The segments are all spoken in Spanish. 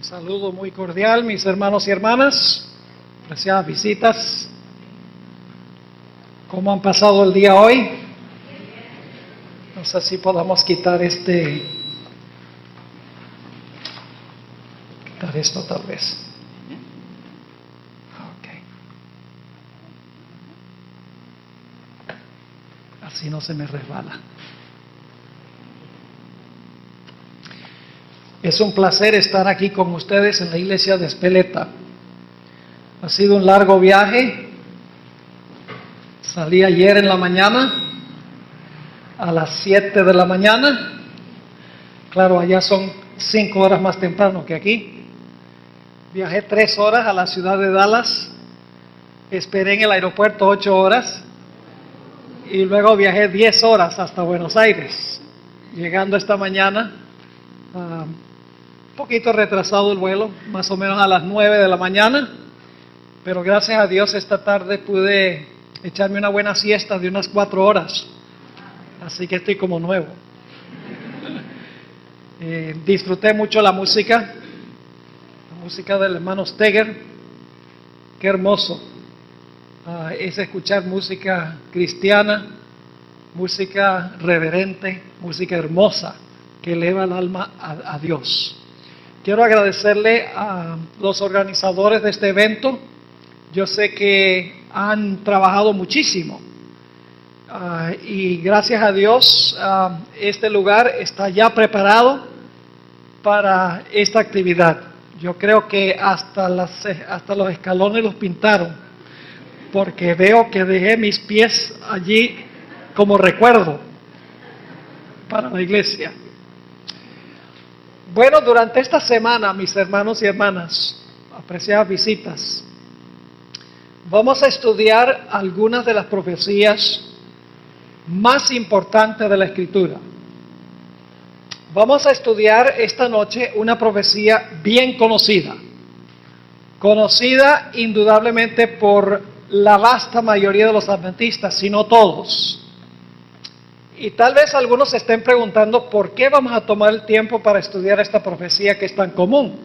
Un saludo muy cordial, mis hermanos y hermanas, apreciadas visitas. ¿Cómo han pasado el día hoy? No sé si podamos quitar esto tal vez. Así no se me resbala. Es un placer estar aquí con ustedes en la iglesia de Espeleta. Ha sido un largo viaje. Salí ayer en la mañana, a las 7 de la mañana. Claro, allá son 5 horas más temprano que aquí. Viajé 3 horas a la ciudad de Dallas. Esperé en el aeropuerto 8 horas. Y luego viajé 10 horas hasta Buenos Aires. Llegando esta mañana, un poquito retrasado el vuelo, más o menos a las 9 de la mañana. Pero gracias a Dios esta tarde pude echarme una buena siesta de unas 4 horas. Así que estoy como nuevo. Disfruté mucho la música del hermano Steger. Qué hermoso es escuchar música cristiana, música reverente, música hermosa que eleva el alma a Dios. Quiero agradecerle a los organizadores de este evento. Yo sé que han trabajado muchísimo y gracias a Dios este lugar está ya preparado para esta actividad. Yo creo que hasta los escalones los pintaron, porque veo que dejé mis pies allí como recuerdo para la iglesia. Bueno, durante esta semana, mis hermanos y hermanas, apreciadas visitas, vamos a estudiar algunas de las profecías más importantes de la Escritura. Vamos a estudiar esta noche una profecía bien conocida indudablemente por la vasta mayoría de los adventistas, si no todos. Y tal vez algunos se estén preguntando por qué vamos a tomar el tiempo para estudiar esta profecía que es tan común.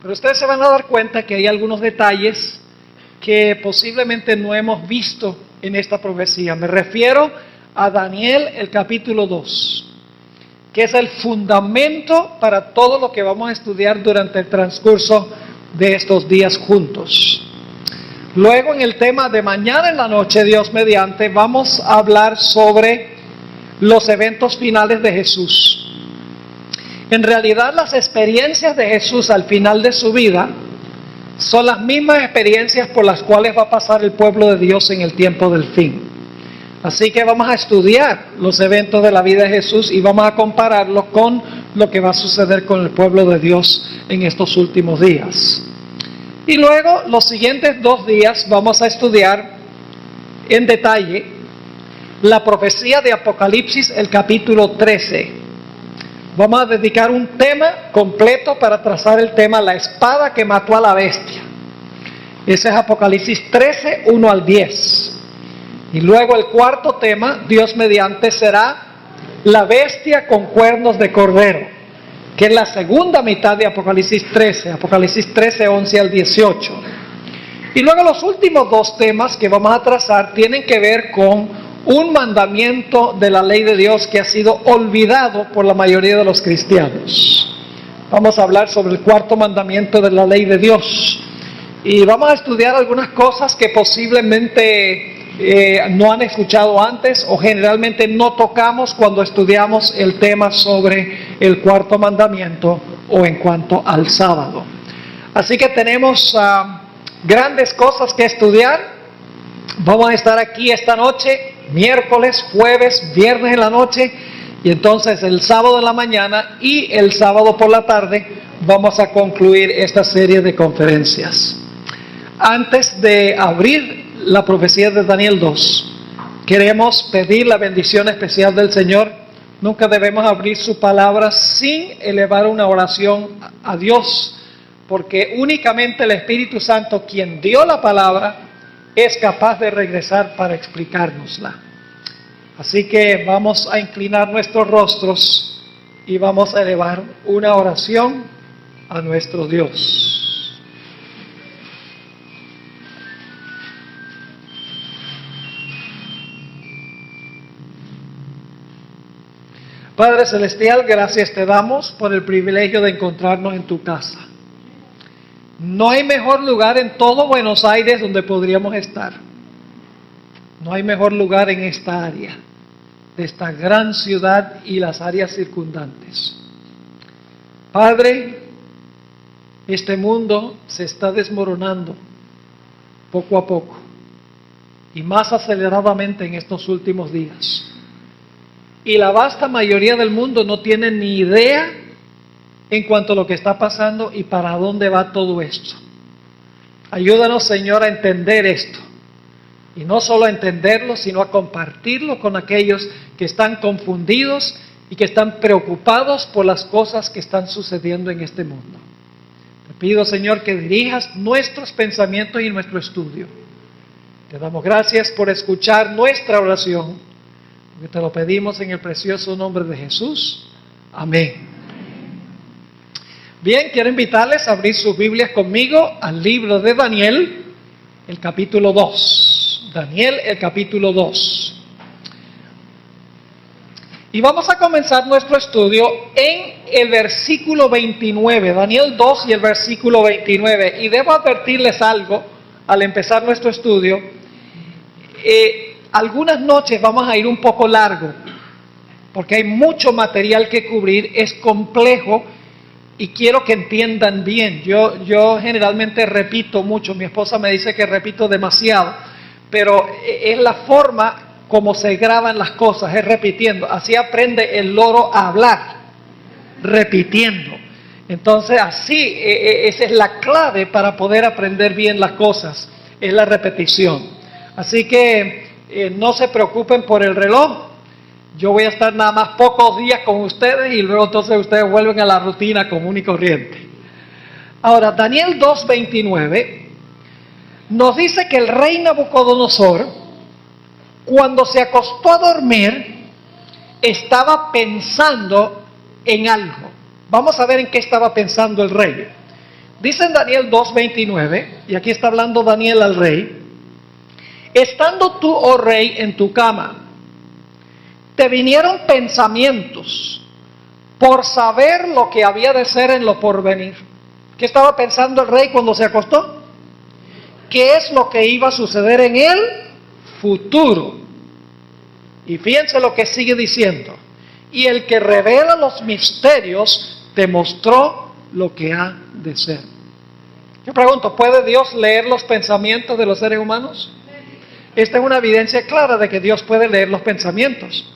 Pero ustedes se van a dar cuenta que hay algunos detalles que posiblemente no hemos visto en esta profecía. Me refiero a Daniel, el capítulo 2, que es el fundamento para todo lo que vamos a estudiar durante el transcurso de estos días juntos. Luego, en el tema de mañana en la noche, Dios mediante, vamos a hablar sobre los eventos finales de Jesús. En realidad, las experiencias de Jesús al final de su vida son las mismas experiencias por las cuales va a pasar el pueblo de Dios en el tiempo del fin. Así que vamos a estudiar los eventos de la vida de Jesús y vamos a compararlos con lo que va a suceder con el pueblo de Dios en estos últimos días. Y luego, los siguientes 2 días, vamos a estudiar en detalle la profecía de Apocalipsis, el capítulo 13. Vamos a dedicar un tema completo para trazar el tema, la espada que mató a la bestia. Ese es Apocalipsis 13, 1 al 10. Y luego el cuarto tema, Dios mediante, será la bestia con cuernos de cordero, que es la segunda mitad de Apocalipsis 13, 11 al 18. Y luego los últimos 2 temas que vamos a trazar tienen que ver con un mandamiento de la ley de Dios que ha sido olvidado por la mayoría de los cristianos. Vamos a hablar sobre el cuarto mandamiento de la ley de Dios. Y vamos a estudiar algunas cosas que posiblemente no han escuchado antes o generalmente no tocamos cuando estudiamos el tema sobre el cuarto mandamiento o en cuanto al sábado. Así que tenemos grandes cosas que estudiar. Vamos a estar aquí esta noche, miércoles, jueves, viernes en la noche y entonces el sábado en la mañana y el sábado por la tarde vamos a concluir esta serie de conferencias. Antes de abrir la profecía de Daniel 2, queremos pedir la bendición especial del Señor. Nunca debemos abrir su palabra sin elevar una oración a Dios, porque únicamente el Espíritu Santo, quien dio la palabra, es capaz de regresar para explicárnosla. Así que vamos a inclinar nuestros rostros y vamos a elevar una oración a nuestro Dios. Padre Celestial, gracias te damos por el privilegio de encontrarnos en tu casa. No hay mejor lugar en todo Buenos Aires donde podríamos estar. No hay mejor lugar en esta área, de esta gran ciudad y las áreas circundantes. Padre, este mundo se está desmoronando poco a poco y más aceleradamente en estos últimos días. Y la vasta mayoría del mundo no tiene ni idea en cuanto a lo que está pasando y para dónde va todo esto. Ayúdanos, Señor, a entender esto. Y no solo a entenderlo, sino a compartirlo con aquellos que están confundidos y que están preocupados por las cosas que están sucediendo en este mundo. Te pido, Señor, que dirijas nuestros pensamientos y nuestro estudio. Te damos gracias por escuchar nuestra oración, porque te lo pedimos en el precioso nombre de Jesús. Amén. Bien, quiero invitarles a abrir sus Biblias conmigo al libro de Daniel, el capítulo 2. Daniel, el capítulo 2. Y vamos a comenzar nuestro estudio en el versículo 29, Daniel 2 y el versículo 29. Y debo advertirles algo al empezar nuestro estudio. Algunas noches vamos a ir un poco largo, porque hay mucho material que cubrir, es complejo y quiero que entiendan bien. Yo generalmente repito mucho, mi esposa me dice que repito demasiado, pero es la forma como se graban las cosas, es repitiendo. Así aprende el loro a hablar, repitiendo. Entonces así, esa es la clave para poder aprender bien las cosas, es la repetición. Así que no se preocupen por el reloj. Yo voy a estar nada más pocos días con ustedes y luego entonces ustedes vuelven a la rutina común y corriente. Ahora, Daniel 2:29 nos dice que el rey Nabucodonosor, cuando se acostó a dormir, estaba pensando en algo. Vamos a ver en qué estaba pensando el rey. Dice en Daniel 2:29, y aquí está hablando Daniel al rey: estando tú, oh rey, en tu cama, te vinieron pensamientos por saber lo que había de ser en lo porvenir. ¿Qué estaba pensando el rey cuando se acostó? ¿Qué es lo que iba a suceder en el futuro? Y fíjense lo que sigue diciendo: y el que revela los misterios te mostró lo que ha de ser. Yo pregunto, ¿puede Dios leer los pensamientos de los seres humanos? Esta es una evidencia clara de que Dios puede leer los pensamientos,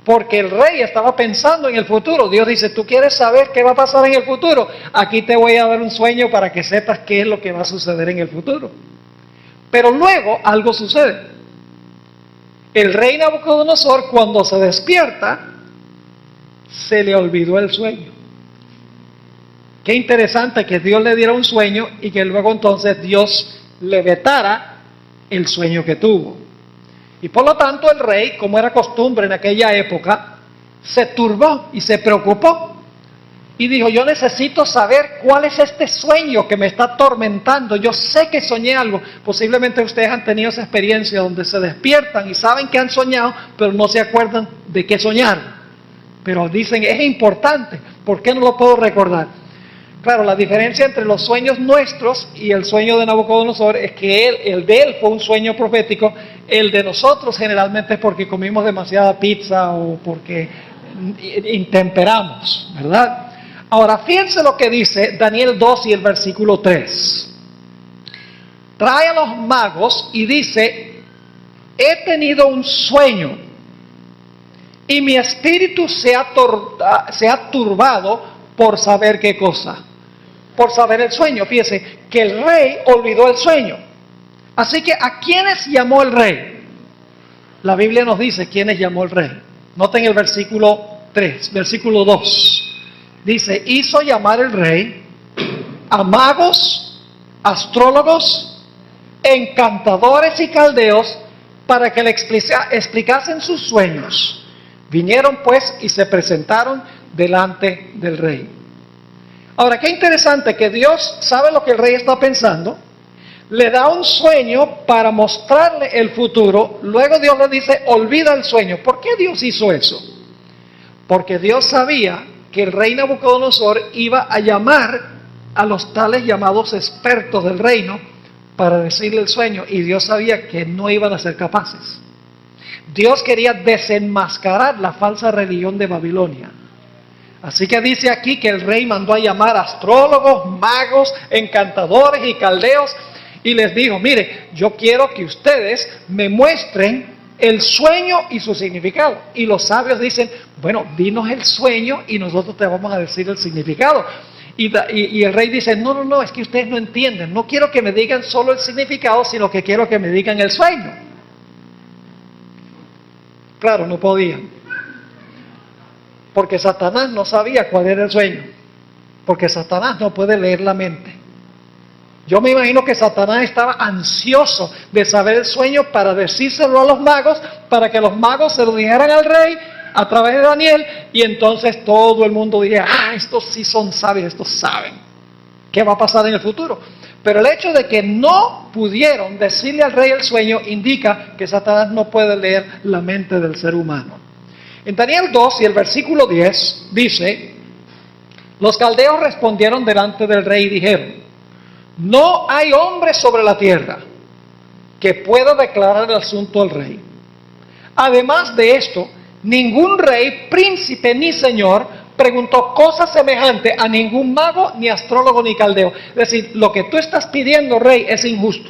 porque el rey estaba pensando en el futuro. Dios dice: ¿tú quieres saber qué va a pasar en el futuro? Aquí te voy a dar un sueño para que sepas qué es lo que va a suceder en el futuro. Pero luego algo sucede. El rey Nabucodonosor, cuando se despierta, se le olvidó el sueño. Qué interesante que Dios le diera un sueño y que luego entonces Dios le vetara el sueño que tuvo. Y por lo tanto el rey, como era costumbre en aquella época, se turbó y se preocupó y dijo: yo necesito saber cuál es este sueño que me está atormentando. Yo sé que soñé algo. Posiblemente ustedes han tenido esa experiencia donde se despiertan y saben que han soñado, pero no se acuerdan de qué soñaron. Pero dicen: es importante, ¿por qué no lo puedo recordar? Claro, la diferencia entre los sueños nuestros y el sueño de Nabucodonosor es que el de él fue un sueño profético. El de nosotros generalmente es porque comimos demasiada pizza o porque intemperamos, ¿verdad? Ahora, fíjense lo que dice Daniel 2 y el versículo 3. Trae a los magos y dice: he tenido un sueño y mi espíritu se ha turbado por saber qué cosa. Por saber el sueño. Fíjense que el rey olvidó el sueño. Así que, ¿a quiénes llamó el rey? La Biblia nos dice quiénes llamó el rey. Noten el versículo 3, versículo 2. Dice: hizo llamar el rey a magos, astrólogos, encantadores y caldeos para que le explicasen sus sueños. Vinieron pues y se presentaron delante del rey. Ahora, qué interesante que Dios sabe lo que el rey está pensando, le da un sueño para mostrarle el futuro, luego Dios le dice, olvida el sueño. ¿Por qué Dios hizo eso? Porque Dios sabía que el rey Nabucodonosor iba a llamar a los tales llamados expertos del reino para decirle el sueño, y Dios sabía que no iban a ser capaces. Dios quería desenmascarar la falsa religión de Babilonia. Así que dice aquí que el rey mandó a llamar astrólogos, magos, encantadores y caldeos, y les dijo, mire, yo quiero que ustedes me muestren el sueño y su significado. Y los sabios dicen, bueno, dinos el sueño y nosotros te vamos a decir el significado. Y el rey dice, no, es que ustedes no entienden, no quiero que me digan solo el significado, sino que quiero que me digan el sueño. Claro, no podían, porque Satanás no sabía cuál era el sueño, porque Satanás no puede leer la mente. Yo me imagino que Satanás estaba ansioso de saber el sueño para decírselo a los magos, para que los magos se lo dijeran al rey a través de Daniel, y entonces todo el mundo diría, estos sí son sabios, estos saben qué va a pasar en el futuro. Pero el hecho de que no pudieron decirle al rey el sueño indica que Satanás no puede leer la mente del ser humano. En Daniel 2 y el versículo 10 dice, los caldeos respondieron delante del rey y dijeron, no hay hombre sobre la tierra que pueda declarar el asunto al rey. Además de esto, ningún rey, príncipe ni señor preguntó cosa semejante a ningún mago, ni astrólogo, ni caldeo. Es decir, lo que tú estás pidiendo, rey, es injusto.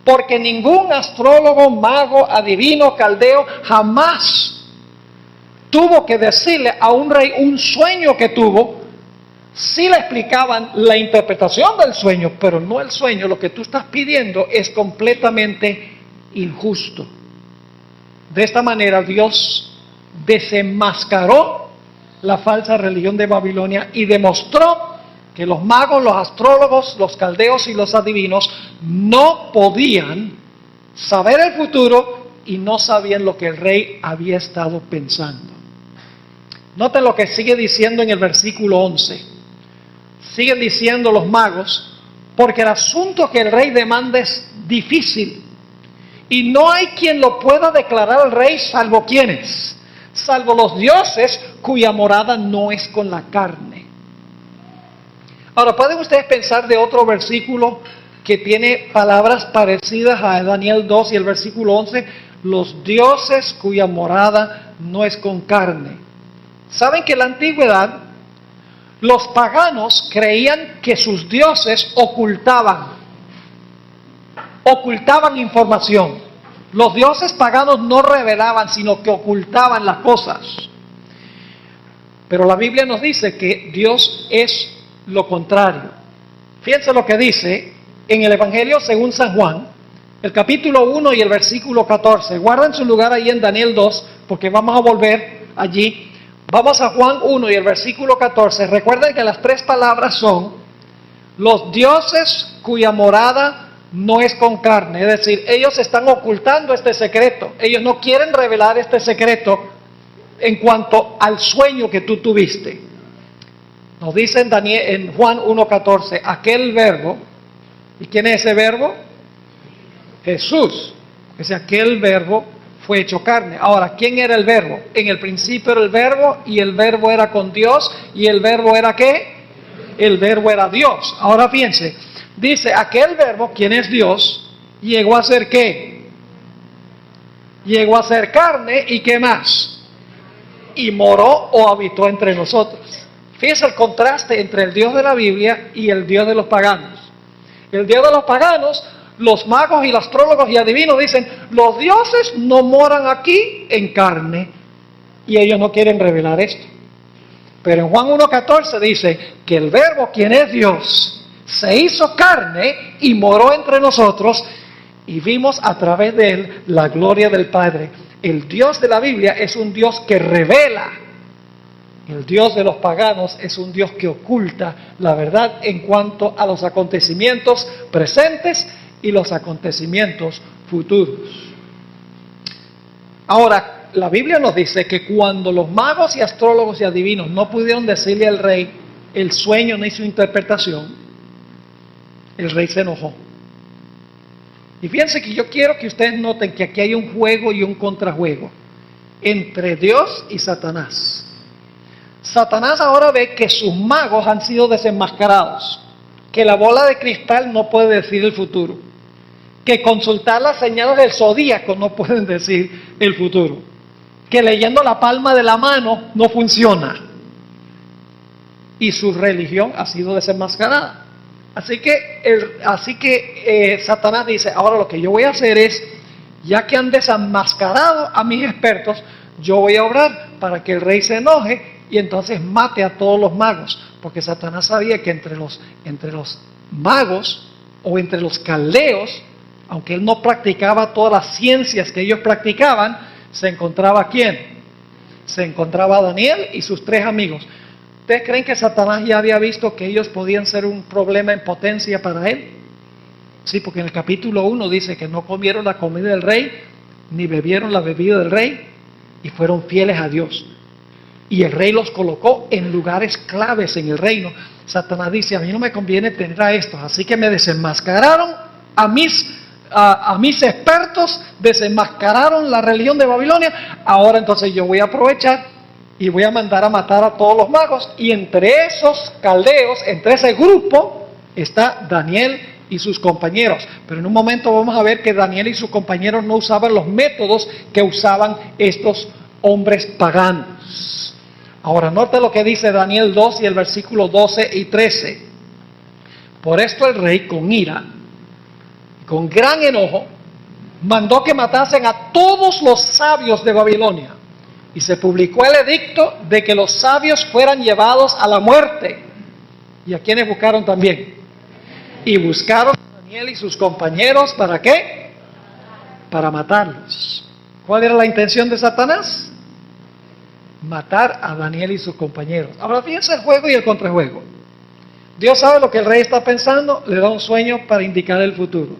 Porque ningún astrólogo, mago, adivino, caldeo jamás tuvo que decirle a un rey un sueño que tuvo. Sí le explicaban la interpretación del sueño, pero no el sueño. Lo que tú estás pidiendo es completamente injusto. De esta manera Dios desenmascaró la falsa religión de Babilonia y demostró que los magos, los astrólogos, los caldeos y los adivinos no podían saber el futuro y no sabían lo que el rey había estado pensando. Noten lo que sigue diciendo en el versículo 11. Siguen diciendo los magos, porque el asunto que el rey demanda es difícil y no hay quien lo pueda declarar al rey salvo quienes, salvo los dioses cuya morada no es con la carne. Ahora, ¿pueden ustedes pensar de otro versículo que tiene palabras parecidas a Daniel 2 y el versículo 11? Los dioses cuya morada no es con carne. ¿Saben que en la antigüedad los paganos creían que sus dioses ocultaban información? Los dioses paganos no revelaban, sino que ocultaban las cosas. Pero la Biblia nos dice que Dios es lo contrario. Fíjense lo que dice en el Evangelio según San Juan, el capítulo 1 y el versículo 14. Guarden su lugar ahí en Daniel 2, porque vamos a volver allí. Vamos a Juan 1 y el versículo 14. Recuerden que las tres palabras son los dioses cuya morada no es con carne. Es decir, ellos están ocultando este secreto. Ellos no quieren revelar este secreto en cuanto al sueño que tú tuviste. Nos dice en Juan 1:14, aquel verbo. ¿Y quién es ese verbo? Jesús. Es aquel verbo fue hecho carne. Ahora, ¿quién era el verbo? En el principio era el verbo, y el verbo era con Dios, y el verbo era ¿qué? El verbo era Dios. Ahora fíjense, dice, aquel verbo, ¿quién es Dios? Llegó a ser ¿qué? Llegó a ser carne, ¿y qué más? Y moró o habitó entre nosotros. Fíjense el contraste entre el Dios de la Biblia y el Dios de los paganos. El Dios de los paganos, los magos y los astrólogos y adivinos dicen, los dioses no moran aquí en carne, y ellos no quieren revelar esto. Pero en Juan 1:14 dice que el verbo, quien es Dios, se hizo carne y moró entre nosotros, y vimos a través de él la gloria del Padre. El Dios de la Biblia es un Dios que revela. El Dios de los paganos es un Dios que oculta la verdad en cuanto a los acontecimientos presentes y los acontecimientos futuros. Ahora, la Biblia nos dice que cuando los magos y astrólogos y adivinos no pudieron decirle al rey el sueño ni su interpretación, el rey se enojó. Y fíjense que yo quiero que ustedes noten que aquí hay un juego y un contrajuego entre Dios y Satanás. Satanás ahora ve que sus magos han sido desenmascarados, que la bola de cristal no puede decir el futuro, que consultar las señales del zodíaco no pueden decir el futuro, que leyendo la palma de la mano no funciona, y su religión ha sido desenmascarada. Así que Satanás dice, ahora lo que yo voy a hacer es, ya que han desenmascarado a mis expertos, yo voy a obrar para que el rey se enoje y entonces mate a todos los magos, porque Satanás sabía que entre los magos o entre los caldeos, aunque él no practicaba todas las ciencias que ellos practicaban, se encontraba ¿quién? Se encontraba Daniel y sus 3 amigos. ¿Ustedes creen que Satanás ya había visto que ellos podían ser un problema en potencia para él? Sí, porque en el capítulo 1 dice que no comieron la comida del rey, ni bebieron la bebida del rey, y fueron fieles a Dios. Y el rey los colocó en lugares claves en el reino. Satanás dice, a mí no me conviene tener a estos, así que me desenmascararon a mis expertos, desenmascararon la religión de Babilonia. Ahora entonces yo voy a aprovechar y voy a mandar a matar a todos los magos. Y entre esos caldeos, entre ese grupo, está Daniel y sus compañeros. Pero en un momento vamos a ver que Daniel y sus compañeros no usaban los métodos que usaban estos hombres paganos. Ahora, note lo que dice Daniel 2 y el versículo 12 y 13. Por esto el rey, con ira, con gran enojo, mandó que matasen a todos los sabios de Babilonia. Y se publicó el edicto de que los sabios fueran llevados a la muerte. ¿Y a quienes buscaron también? Y buscaron a Daniel y sus compañeros, ¿para qué? Para matarlos. ¿Cuál era la intención de Satanás? Matar a Daniel y sus compañeros. Ahora fíjense el juego y el contrajuego. Dios sabe lo que el rey está pensando, le da un sueño para indicar el futuro.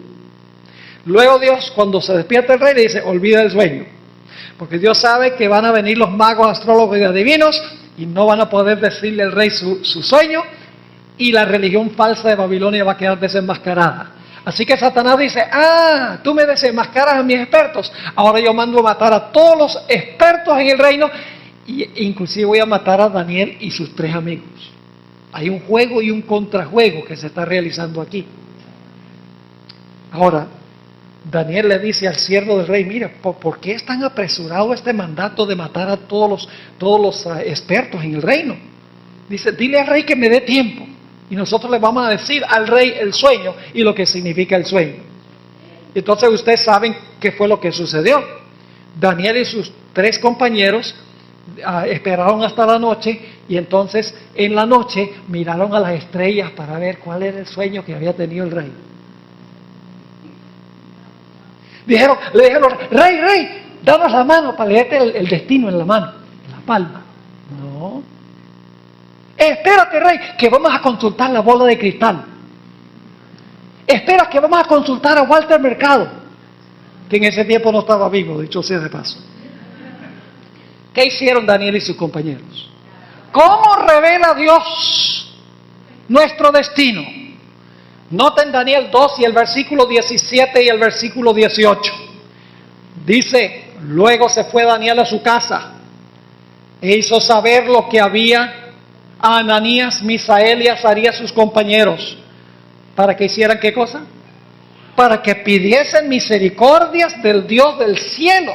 Luego Dios, cuando se despierta el rey, le dice, olvida el sueño. Porque Dios sabe que van a venir los magos, astrólogos y adivinos y no van a poder decirle al rey su sueño, y la religión falsa de Babilonia va a quedar desenmascarada. Así que Satanás dice, tú me desenmascaras a mis expertos, ahora yo mando a matar a todos los expertos en el reino, e inclusive voy a matar a Daniel y sus 3 amigos. Hay un juego y un contrajuego que se está realizando aquí. Ahora, Daniel le dice al siervo del rey, mira, ¿por qué es tan apresurado este mandato de matar a todos los expertos en el reino? Dice, dile al rey que me dé tiempo y nosotros le vamos a decir al rey el sueño y lo que significa el sueño. Entonces ustedes saben qué fue lo que sucedió. Daniel y sus 3 compañeros esperaron hasta la noche y entonces en la noche miraron a las estrellas para ver cuál era el sueño que había tenido el rey. Le dijeron, rey, danos la mano para leerte el destino en la mano, en la palma. No. Espérate, rey, que vamos a consultar la bola de cristal. Espera, que vamos a consultar a Walter Mercado, que en ese tiempo no estaba vivo, dicho sea de paso. ¿Qué hicieron Daniel y sus compañeros? ¿Cómo revela Dios nuestro destino? Noten Daniel 2 y el versículo 17 y el versículo 18. Dice, luego se fue Daniel a su casa e hizo saber lo que había a Ananías, Misael y Azarías, sus compañeros, para que hicieran ¿qué cosa? Para que pidiesen misericordias del Dios del cielo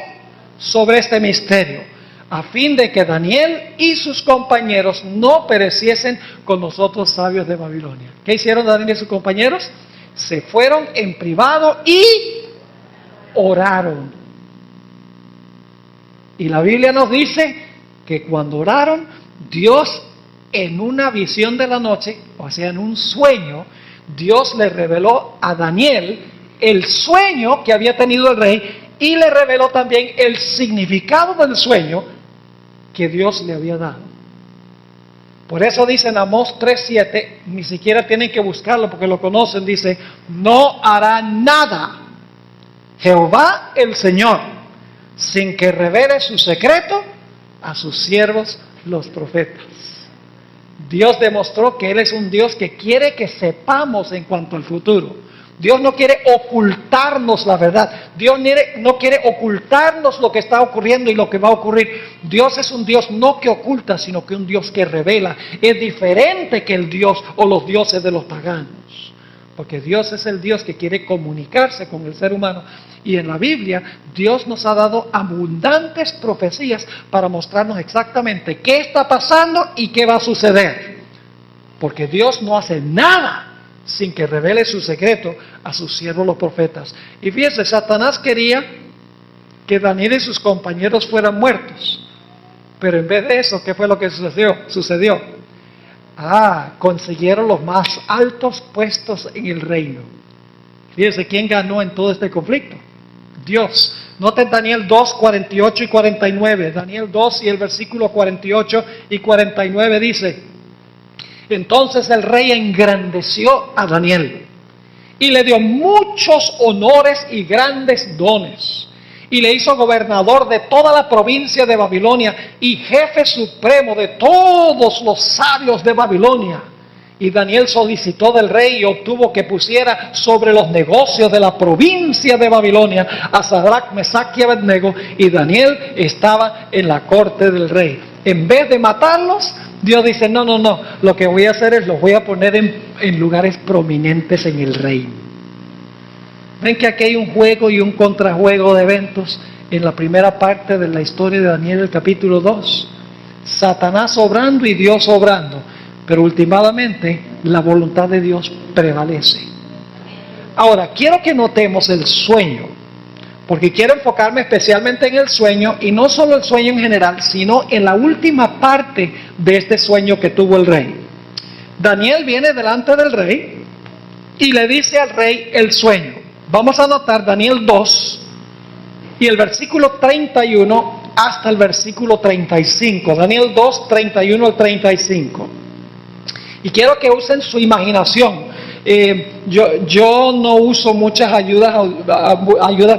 sobre este misterio, a fin de que Daniel y sus compañeros no pereciesen con los otros sabios de Babilonia. ¿Qué hicieron Daniel y sus compañeros? Se fueron en privado y oraron. Y la Biblia nos dice que cuando oraron, Dios en una visión de la noche, o sea, en un sueño, Dios le reveló a Daniel el sueño que había tenido el rey y le reveló también el significado del sueño que Dios le había dado. Por eso dice en Amós 3:7, ni siquiera tienen que buscarlo porque lo conocen, dice, no hará nada Jehová el Señor sin que revele su secreto a sus siervos los profetas. Dios demostró que Él es un Dios que quiere que sepamos en cuanto al futuro. Dios no quiere ocultarnos la verdad. Dios no quiere ocultarnos lo que está ocurriendo y lo que va a ocurrir. Dios es un Dios no que oculta, sino que un Dios que revela. Es diferente que el Dios o los dioses de los paganos. Porque Dios es el Dios que quiere comunicarse con el ser humano. Y en la Biblia, Dios nos ha dado abundantes profecías para mostrarnos exactamente qué está pasando y qué va a suceder. Porque Dios no hace nada sin que revele su secreto a sus siervos los profetas. Y fíjense, Satanás quería que Daniel y sus compañeros fueran muertos. Pero en vez de eso, ¿qué fue lo que sucedió? Consiguieron los más altos puestos en el reino. Fíjense, ¿quién ganó en todo este conflicto? Dios. Noten Daniel 2, 48 y 49. Daniel 2 y el versículo 48 y 49 dice: entonces el rey engrandeció a Daniel y le dio muchos honores y grandes dones, y le hizo gobernador de toda la provincia de Babilonia y jefe supremo de todos los sabios de Babilonia. Y Daniel solicitó del rey y obtuvo que pusiera sobre los negocios de la provincia de Babilonia a Sadrach, Mesach y Abednego, y Daniel estaba en la corte del rey. En vez de matarlos, Dios dice: no, lo que voy a hacer es los voy a poner en lugares prominentes en el reino. Ven que aquí hay un juego y un contrajuego de eventos en la primera parte de la historia de Daniel, el capítulo 2. Satanás obrando y Dios obrando, pero últimamente la voluntad de Dios prevalece. Ahora, quiero que notemos el sueño, porque quiero enfocarme especialmente en el sueño, y no solo el sueño en general, sino en la última parte de este sueño que tuvo el rey. Daniel viene delante del rey y le dice al rey el sueño. Vamos a anotar Daniel 2 y el versículo 31 hasta el versículo 35. Daniel 2, 31 al 35. Y quiero que usen su imaginación. Yo no uso muchas ayudas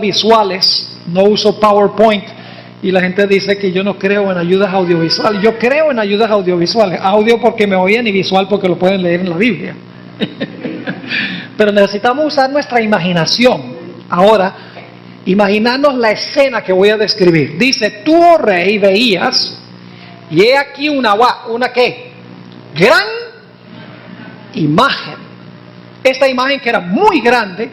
visuales, no uso PowerPoint, y la gente dice que yo no creo en ayudas audiovisuales. Yo creo en ayudas audiovisuales, audio porque me oyen y visual porque lo pueden leer en la Biblia. Pero necesitamos usar nuestra imaginación. Ahora, imaginarnos la escena que voy a describir. Dice: tú, oh rey, veías, y he aquí una ¿qué? Gran imagen. Esta imagen, que era muy grande,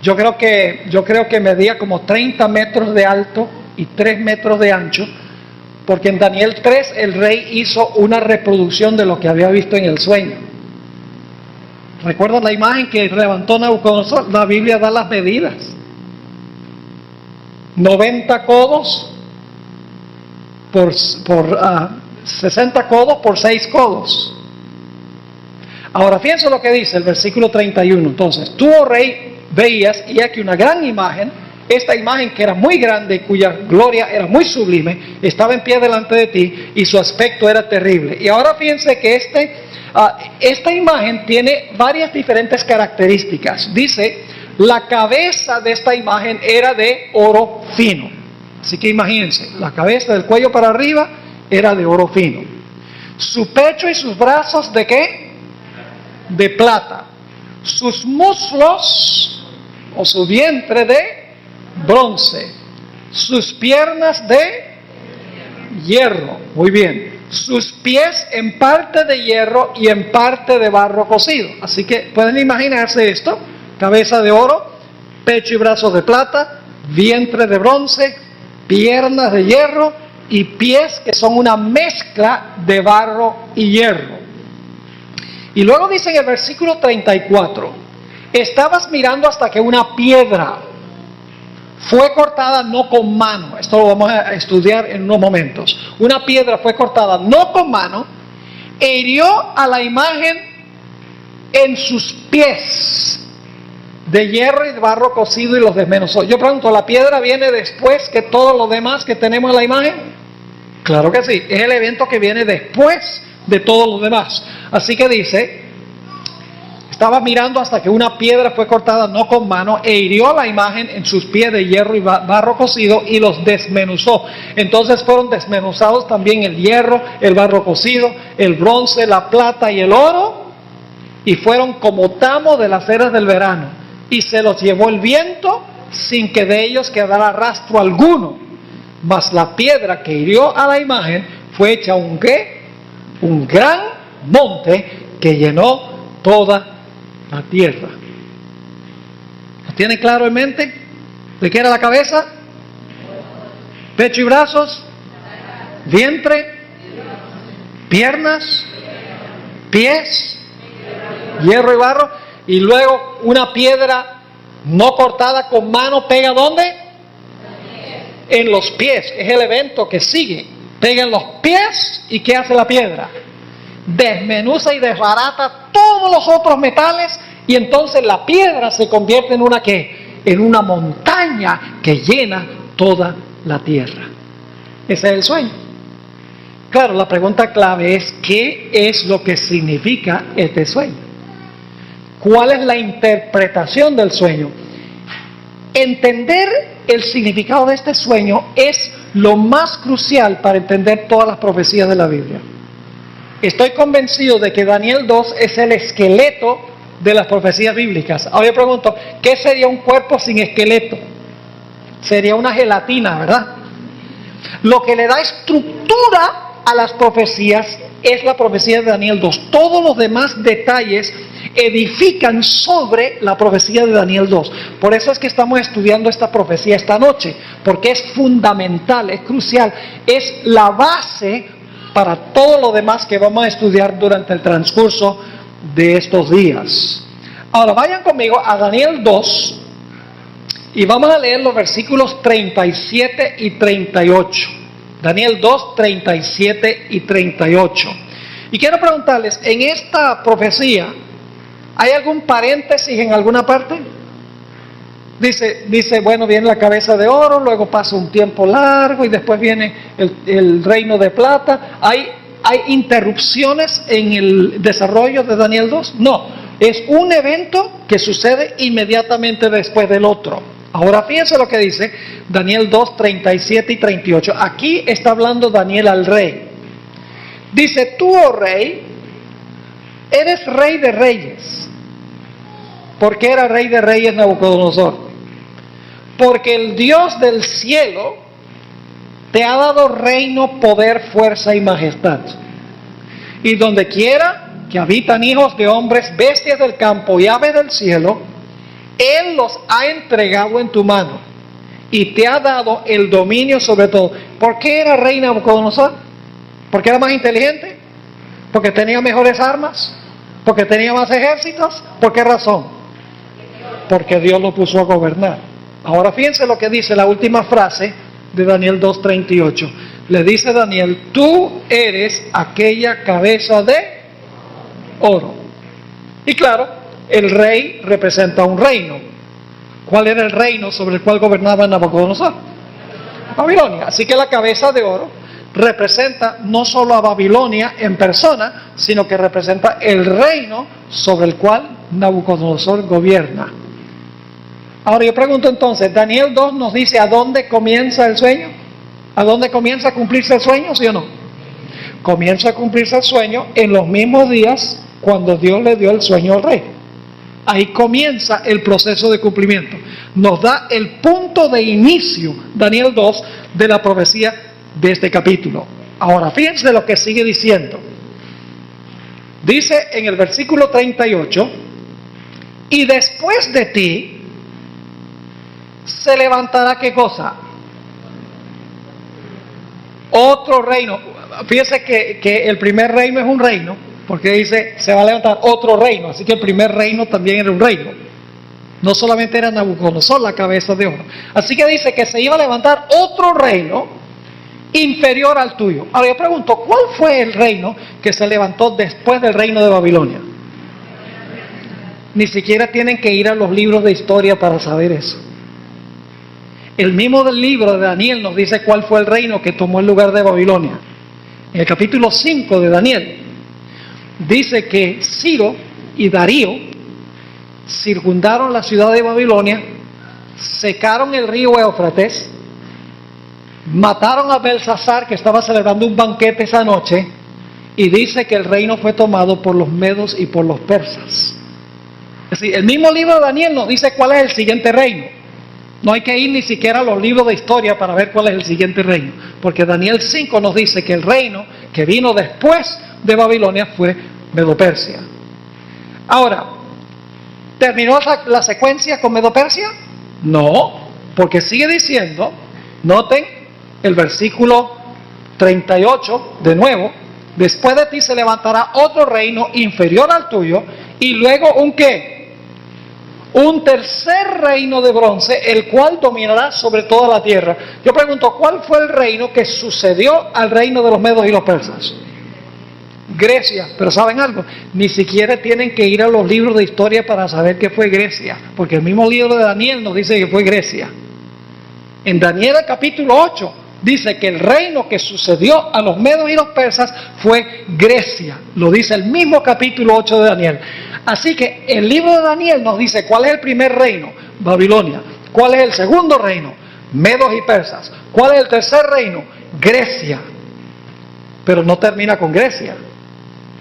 yo creo que medía como 30 metros de alto y 3 metros de ancho, porque en Daniel 3 el rey hizo una reproducción de lo que había visto en el sueño. ¿Recuerdan la imagen que levantó Nabucodonosor? La Biblia da las medidas: 90 codos por 60 codos por 6 codos. Ahora fíjense lo que dice el versículo 31. Entonces, tú, oh rey, veías, y aquí una gran imagen. Esta imagen, que era muy grande, cuya gloria era muy sublime, estaba en pie delante de ti, y su aspecto era terrible. Y ahora fíjense que esta imagen tiene varias diferentes características. Dice: la cabeza de esta imagen era de oro fino. Así que imagínense, la cabeza del cuello para arriba era de oro fino. Su pecho y sus brazos, ¿de qué? De plata. Sus muslos o su vientre de bronce. Sus piernas de hierro. Muy bien. Sus pies en parte de hierro y en parte de barro cocido. Así que pueden imaginarse esto: cabeza de oro, pecho y brazos de plata, vientre de bronce, piernas de hierro y pies que son una mezcla de barro y hierro. Y luego dice en el versículo 34: estabas mirando hasta que una piedra fue cortada no con mano. Esto lo vamos a estudiar en unos momentos. Una piedra fue cortada no con mano e hirió a la imagen en sus pies, de hierro y de barro cocido, y los desmenuzó. Yo pregunto, ¿la piedra viene después que todo lo demás que tenemos en la imagen? Claro que sí, es el evento que viene después de todo lo demás. Así que dice, estaba mirando hasta que una piedra fue cortada no con mano e hirió la imagen en sus pies de hierro y barro cocido y los desmenuzó. Entonces fueron desmenuzados también el hierro, el barro cocido, el bronce, la plata y el oro, y fueron como tamo de las eras del verano, y se los llevó el viento sin que de ellos quedara rastro alguno. Mas la piedra que hirió a la imagen fue hecha un gran monte que llenó toda la tierra. ¿Lo tiene claro en mente? ¿De qué era la cabeza? Pecho y brazos, vientre, piernas, pies, hierro y barro, y luego una piedra no cortada con mano pega ¿dónde? En los pies. Es el evento que sigue. Pega en los pies, y ¿qué hace la piedra? Desmenuza y desbarata todos los otros metales, y entonces la piedra se convierte en una ¿qué? En una montaña que llena toda la tierra. Ese es el sueño. Claro, la pregunta clave es ¿qué es lo que significa este sueño? ¿Cuál es la interpretación del sueño? Entender el significado de este sueño es lo más crucial para entender todas las profecías de la Biblia. Estoy convencido de que Daniel 2 es el esqueleto de las profecías bíblicas. Ahora yo pregunto, ¿qué sería un cuerpo sin esqueleto? Sería una gelatina, ¿verdad? Lo que le da estructura a las profecías es la profecía de Daniel 2. Todos los demás detalles edifican sobre la profecía de Daniel 2. Por eso es que estamos estudiando esta profecía esta noche, porque es fundamental, es crucial, es la base para todo lo demás que vamos a estudiar durante el transcurso de estos días. Ahora vayan conmigo a Daniel 2 y vamos a leer los versículos 37 y 38. Daniel 2, 37 y 38. Y quiero preguntarles, en esta profecía, ¿hay algún paréntesis en alguna parte? Dice, bueno, viene la cabeza de oro, luego pasa un tiempo largo y después viene el reino de plata. ¿Hay interrupciones en el desarrollo de Daniel 2? No, es un evento que sucede inmediatamente después del otro. Ahora fíjense lo que dice Daniel 2, 37 y 38. Aquí está hablando Daniel al rey. Dice, tú, oh rey, eres rey de reyes. ¿Por qué era rey de reyes Nabucodonosor? Porque el Dios del cielo te ha dado reino, poder, fuerza y majestad. Y donde quiera que habitan hijos de hombres, bestias del campo y aves del cielo, Él los ha entregado en tu mano y te ha dado el dominio sobre todo. ¿Por qué era rey Nabucodonosor? ¿Porque era más inteligente? ¿Porque tenía mejores armas? ¿Porque tenía más ejércitos? ¿Por qué razón? Porque Dios lo puso a gobernar. Ahora fíjense lo que dice la última frase de Daniel 2:38. Le dice Daniel, tú eres aquella cabeza de oro. Y claro, el rey representa un reino. ¿Cuál era el reino sobre el cual gobernaba Nabucodonosor? Babilonia. Así que la cabeza de oro representa no solo a Babilonia en persona, sino que representa el reino sobre el cual Nabucodonosor gobierna. Ahora yo pregunto entonces, Daniel 2 nos dice a dónde comienza el sueño. ¿A dónde comienza a cumplirse el sueño, sí o no? Comienza a cumplirse el sueño en los mismos días cuando Dios le dio el sueño al rey. Ahí comienza el proceso de cumplimiento. Nos da el punto de inicio, Daniel 2, de la profecía de este capítulo. Ahora, fíjense lo que sigue diciendo. Dice en el versículo 38, y después de ti se levantará ¿qué cosa? Otro reino. Fíjense que el primer reino es un reino, porque dice, se va a levantar otro reino, así que el primer reino también era un reino. No solamente era Nabucodonosor la cabeza de oro. Así que dice que se iba a levantar otro reino inferior al tuyo. Ahora yo pregunto, ¿cuál fue el reino que se levantó después del reino de Babilonia? Ni siquiera tienen que ir a los libros de historia para saber eso. El mismo del libro de Daniel nos dice cuál fue el reino que tomó el lugar de Babilonia. En el capítulo 5 de Daniel dice que Ciro y Darío circundaron la ciudad de Babilonia, secaron el río Éufrates, mataron a Belsasar, que estaba celebrando un banquete esa noche, y dice que el reino fue tomado por los medos y por los persas. Es decir, el mismo libro de Daniel nos dice cuál es el siguiente reino. No hay que ir ni siquiera a los libros de historia para ver cuál es el siguiente reino, porque Daniel 5 nos dice que el reino que vino después de Babilonia fue Medo-Persia. Ahora, ¿terminó la secuencia con Medo-Persia? No, porque sigue diciendo, noten el versículo 38 de nuevo: después de ti se levantará otro reino inferior al tuyo, y luego ¿un qué? Un tercer reino de bronce, el cual dominará sobre toda la tierra. Yo pregunto, ¿cuál fue el reino que sucedió al reino de los medos y los persas? Grecia. Pero ¿saben algo? Ni siquiera tienen que ir a los libros de historia para saber que fue Grecia, porque el mismo libro de Daniel nos dice que fue Grecia. En Daniel capítulo 8 dice que el reino que sucedió a los medos y los persas fue Grecia. Lo dice el mismo capítulo 8 de Daniel. Así que el libro de Daniel nos dice cuál es el primer reino, Babilonia. ¿Cuál es el segundo reino? Medos y persas. ¿Cuál es el tercer reino? Grecia. Pero no termina con Grecia.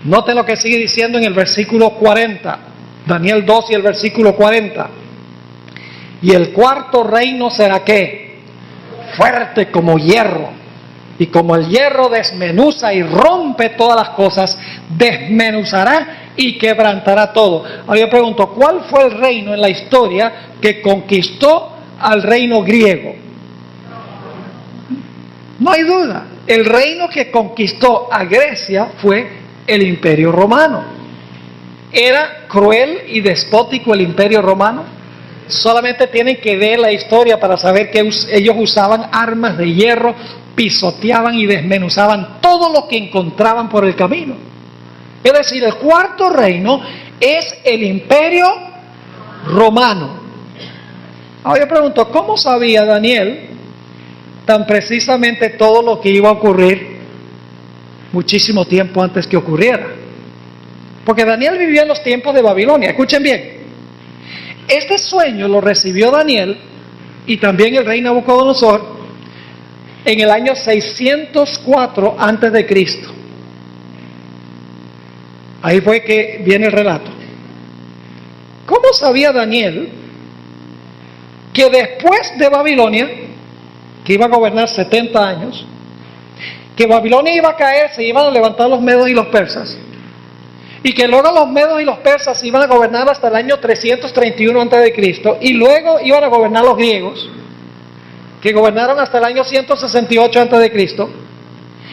Noten lo que sigue diciendo en el versículo 40. Daniel 2 y el versículo 40. Y el cuarto reino será ¿qué? Fuerte como hierro. Y como el hierro desmenuza y rompe todas las cosas, desmenuzará y quebrantará todo. Ahora yo pregunto, ¿cuál fue el reino en la historia que conquistó al reino griego? No hay duda. El reino que conquistó a Grecia fue el Imperio Romano. ¿Era cruel y despótico el Imperio Romano? Solamente tienen que ver la historia para saber que ellos usaban armas de hierro, pisoteaban y desmenuzaban todo lo que encontraban por el camino. Es decir, el cuarto reino es el Imperio Romano. Ahora yo pregunto, ¿cómo sabía Daniel tan precisamente todo lo que iba a ocurrir muchísimo tiempo antes que ocurriera? Porque Daniel vivió en los tiempos de Babilonia. Escuchen bien. Este sueño lo recibió Daniel y también el rey Nabucodonosor en el año 604 antes de Cristo. Ahí fue que viene el relato. ¿Cómo sabía Daniel que después de Babilonia, que iba a gobernar 70 años, que Babilonia iba a caer, se iban a levantar los medos y los persas, y que luego los medos y los persas iban a gobernar hasta el año 331 a.C., y luego iban a gobernar los griegos, que gobernaron hasta el año 168 a.C.,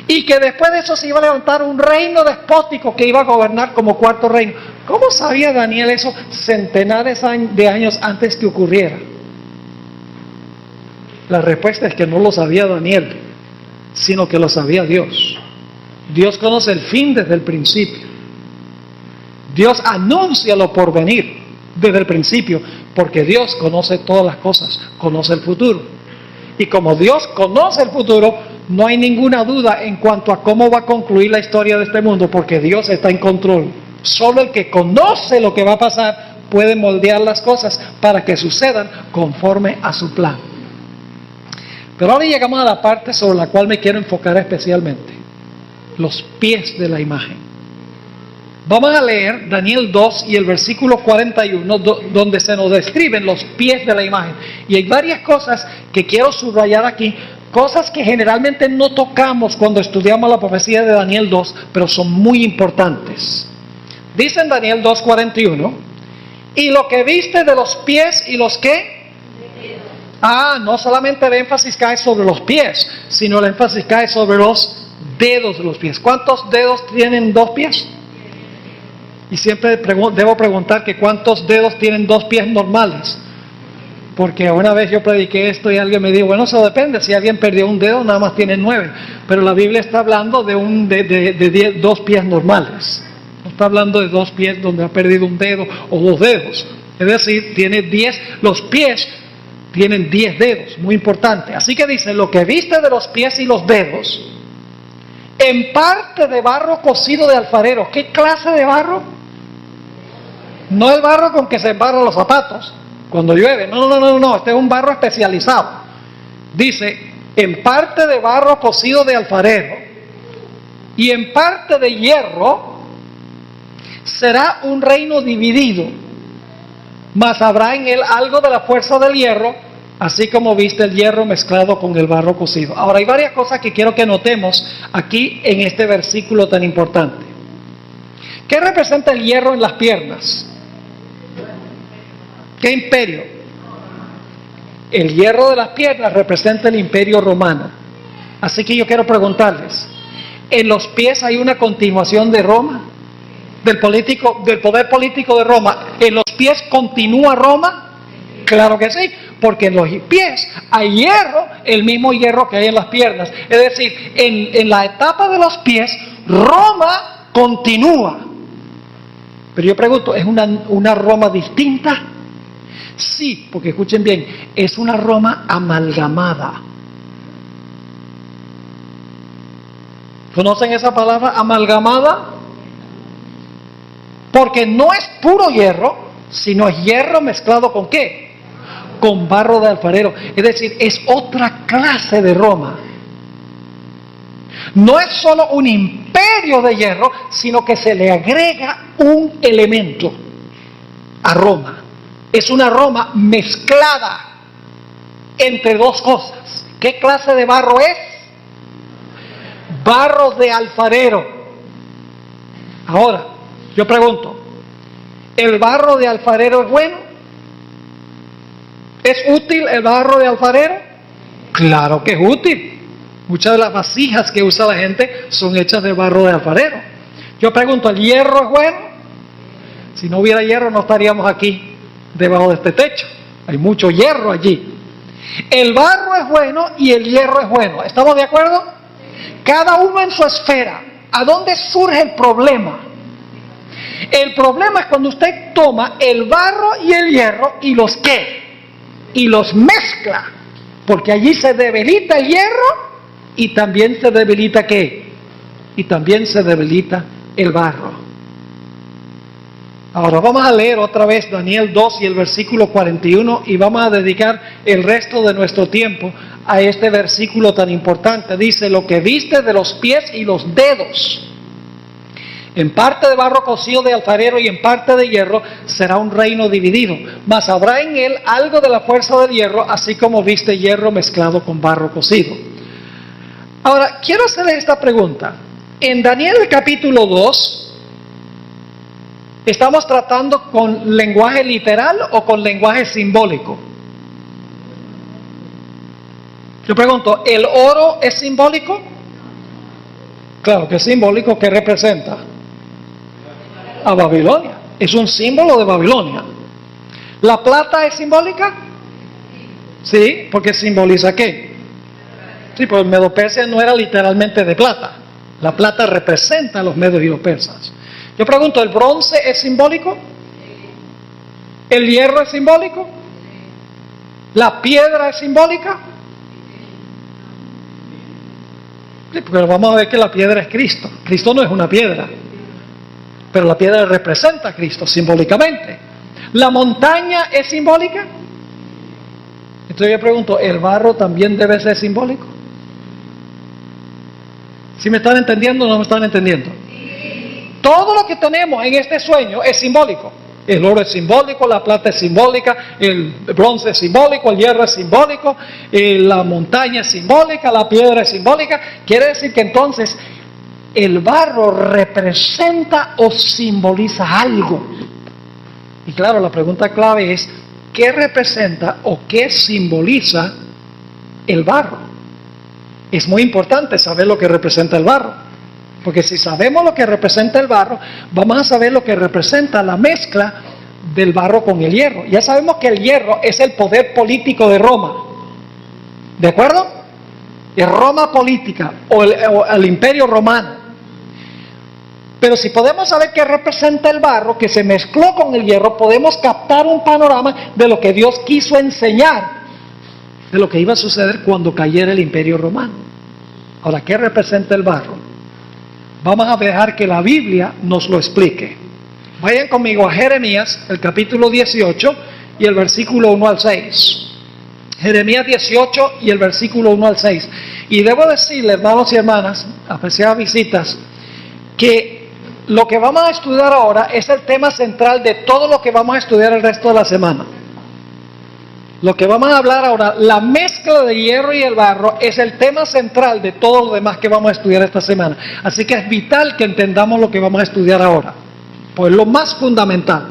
y que después de eso se iba a levantar un reino despótico que iba a gobernar como cuarto reino? ¿Cómo sabía Daniel eso centenares de años antes que ocurriera? La respuesta es que no lo sabía Daniel, sino que lo sabía Dios. Dios conoce el fin desde el principio. Dios anuncia lo por venir desde el principio, porque Dios conoce todas las cosas, conoce el futuro. Y como Dios conoce el futuro, no hay ninguna duda en cuanto a cómo va a concluir la historia de este mundo, porque Dios está en control. Solo el que conoce lo que va a pasar puede moldear las cosas para que sucedan conforme a su plan. Pero ahora llegamos a la parte sobre la cual me quiero enfocar especialmente: los pies de la imagen. Vamos a leer Daniel 2 y el versículo 41, donde se nos describen los pies de la imagen. Y hay varias cosas que quiero subrayar aquí, cosas que generalmente no tocamos cuando estudiamos la profecía de Daniel 2, pero son muy importantes. Dice en Daniel 2:41, y lo que viste de los pies y los ¿qué? No solamente el énfasis cae sobre los pies, sino el énfasis cae sobre los dedos de los pies. ¿Cuántos dedos tienen dos pies? Y siempre debo preguntar que cuántos dedos tienen dos pies normales. Porque una vez yo prediqué esto y alguien me dijo, bueno, eso depende, si alguien perdió un dedo nada más tiene 9. Pero la Biblia está hablando de dos pies normales. No está hablando de dos pies donde ha perdido un dedo o dos dedos. Es decir, tiene 10, los pies tienen 10 dedos, muy importante. Así que dice, lo que viste de los pies y los dedos, en parte de barro cocido de alfarero. ¿Qué clase de barro? No el barro con que se embarran los zapatos cuando llueve. No. Este es un barro especializado. Dice, en parte de barro cocido de alfarero y en parte de hierro será un reino dividido, mas habrá en él algo de la fuerza del hierro, así como viste el hierro mezclado con el barro cocido. Ahora hay varias cosas que quiero que notemos aquí en este versículo tan importante. ¿Qué representa el hierro en las piernas? ¿Qué imperio? El hierro de las piernas representa el imperio romano. Así que yo quiero preguntarles, ¿en los pies hay una continuación de Roma? Del poder político de Roma. ¿En los pies continúa Roma? Claro que sí, porque en los pies hay hierro, el mismo hierro que hay en las piernas. Es decir, en la etapa de los pies, Roma continúa. Pero yo pregunto, ¿es una Roma distinta? Sí, porque escuchen bien, es una Roma amalgamada. ¿Conocen esa palabra, amalgamada? Porque no es puro hierro, sino es hierro mezclado ¿con qué? Con barro de alfarero. Es decir, es otra clase de Roma. No es solo un imperio de hierro, sino que se le agrega un elemento a Roma. Es una Roma mezclada entre dos cosas. ¿Qué clase de barro es? Barro de alfarero. Ahora, yo pregunto, ¿el barro de alfarero es bueno? ¿Es útil el barro de alfarero? Claro que es útil. Muchas de las vasijas que usa la gente son hechas de barro de alfarero. Yo pregunto, ¿el hierro es bueno? Si no hubiera hierro no estaríamos aquí debajo de este techo. Hay mucho hierro allí. El barro es bueno y el hierro es bueno. ¿Estamos de acuerdo? Cada uno en su esfera. ¿A dónde surge el problema? El problema es cuando usted toma el barro y el hierro y los ¿qué? Y los mezcla. Porque allí se debilita el hierro y también se debilita ¿qué? Y también se debilita el barro. Ahora vamos a leer otra vez Daniel 2 y el versículo 41 y vamos a dedicar el resto de nuestro tiempo a este versículo tan importante. Dice, lo que viste de los pies y los dedos, en parte de barro cocido de alfarero y en parte de hierro, será un reino dividido, mas habrá en él algo de la fuerza del hierro, así como viste hierro mezclado con barro cocido. Ahora, quiero hacerle esta pregunta. En Daniel capítulo 2, ¿estamos tratando con lenguaje literal o con lenguaje simbólico? Yo pregunto, ¿el oro es simbólico? Claro que es simbólico. ¿Qué representa? A Babilonia. Es un símbolo de Babilonia. ¿La plata es simbólica? Sí, porque simboliza ¿qué? Sí, pues el Medo Persia no era literalmente de plata. La plata representa a los medios y los persas. Yo pregunto, ¿el bronce es simbólico? ¿El hierro es simbólico? ¿La piedra es simbólica? Sí, porque vamos a ver que la piedra es Cristo. Cristo no es una piedra, pero la piedra representa a Cristo simbólicamente. ¿La montaña es simbólica? Entonces yo pregunto, ¿el barro también debe ser simbólico? ¿Sí me están entendiendo o no me están entendiendo? Todo lo que tenemos en este sueño es simbólico. El oro es simbólico, la plata es simbólica, el bronce es simbólico, el hierro es simbólico, la montaña es simbólica, la piedra es simbólica. Quiere decir que entonces el barro representa o simboliza algo. Y claro, la pregunta clave es, ¿qué representa o qué simboliza el barro? Es muy importante saber lo que representa el barro. Porque si sabemos lo que representa el barro, vamos a saber lo que representa la mezcla del barro con el hierro. Ya sabemos que el hierro es el poder político de Roma. ¿De acuerdo? Es Roma política o el imperio romano. Pero si podemos saber qué representa el barro que se mezcló con el hierro, podemos captar un panorama de lo que Dios quiso enseñar, de lo que iba a suceder cuando cayera el imperio romano. Ahora, ¿qué representa el barro? Vamos a dejar que la Biblia nos lo explique. Vayan conmigo a Jeremías, el capítulo 18 y el versículo 1 al 6. Jeremías 18 y el versículo 1 al 6. Y debo decirle, hermanos y hermanas, apreciadas visitas, que lo que vamos a estudiar ahora es el tema central de todo lo que vamos a estudiar el resto de la semana. Lo que vamos a hablar ahora, la mezcla de hierro y el barro, es el tema central de todo lo demás que vamos a estudiar esta semana. Así que es vital que entendamos lo que vamos a estudiar ahora, pues lo más fundamental.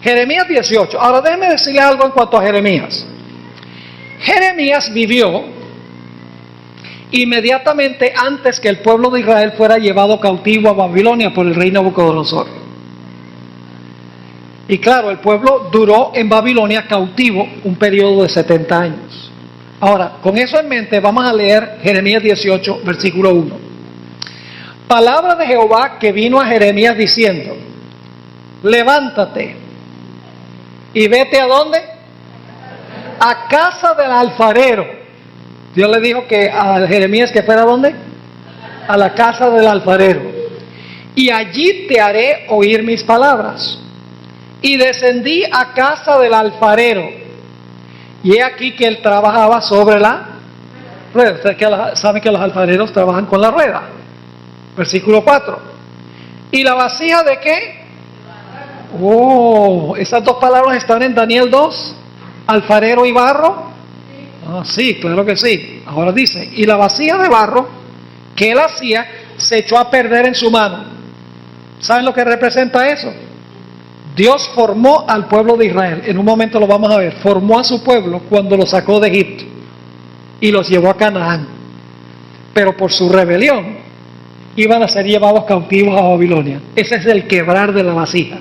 Jeremías 18. Ahora déjenme decirle algo en cuanto a Jeremías. Jeremías vivió inmediatamente antes que el pueblo de Israel fuera llevado cautivo a Babilonia por el rey Nabucodonosor. Y claro, el pueblo duró en Babilonia cautivo un periodo de 70 años. Ahora, con eso en mente, vamos a leer Jeremías 18, versículo 1. Palabra de Jehová que vino a Jeremías diciendo: levántate y vete ¿a dónde? A casa del alfarero. Dios le dijo que a Jeremías que fuera ¿a dónde? A la casa del alfarero. Y allí te haré oír mis palabras. Y descendí a casa del alfarero. Y he aquí que él trabajaba sobre la rueda. Ustedes saben que los alfareros trabajan con la rueda. Versículo 4. ¿Y la vasija de qué? Oh, esas dos palabras están en Daniel 2. Alfarero y barro. Ah, sí, claro que sí. Ahora dice, y la vasija de barro que él hacía se echó a perder en su mano. ¿Saben lo que representa eso? Dios formó al pueblo de Israel. En un momento lo vamos a ver. Formó a su pueblo cuando lo sacó de Egipto y los llevó a Canaán. Pero por su rebelión iban a ser llevados cautivos a Babilonia. Ese es el quebrar de la vasija.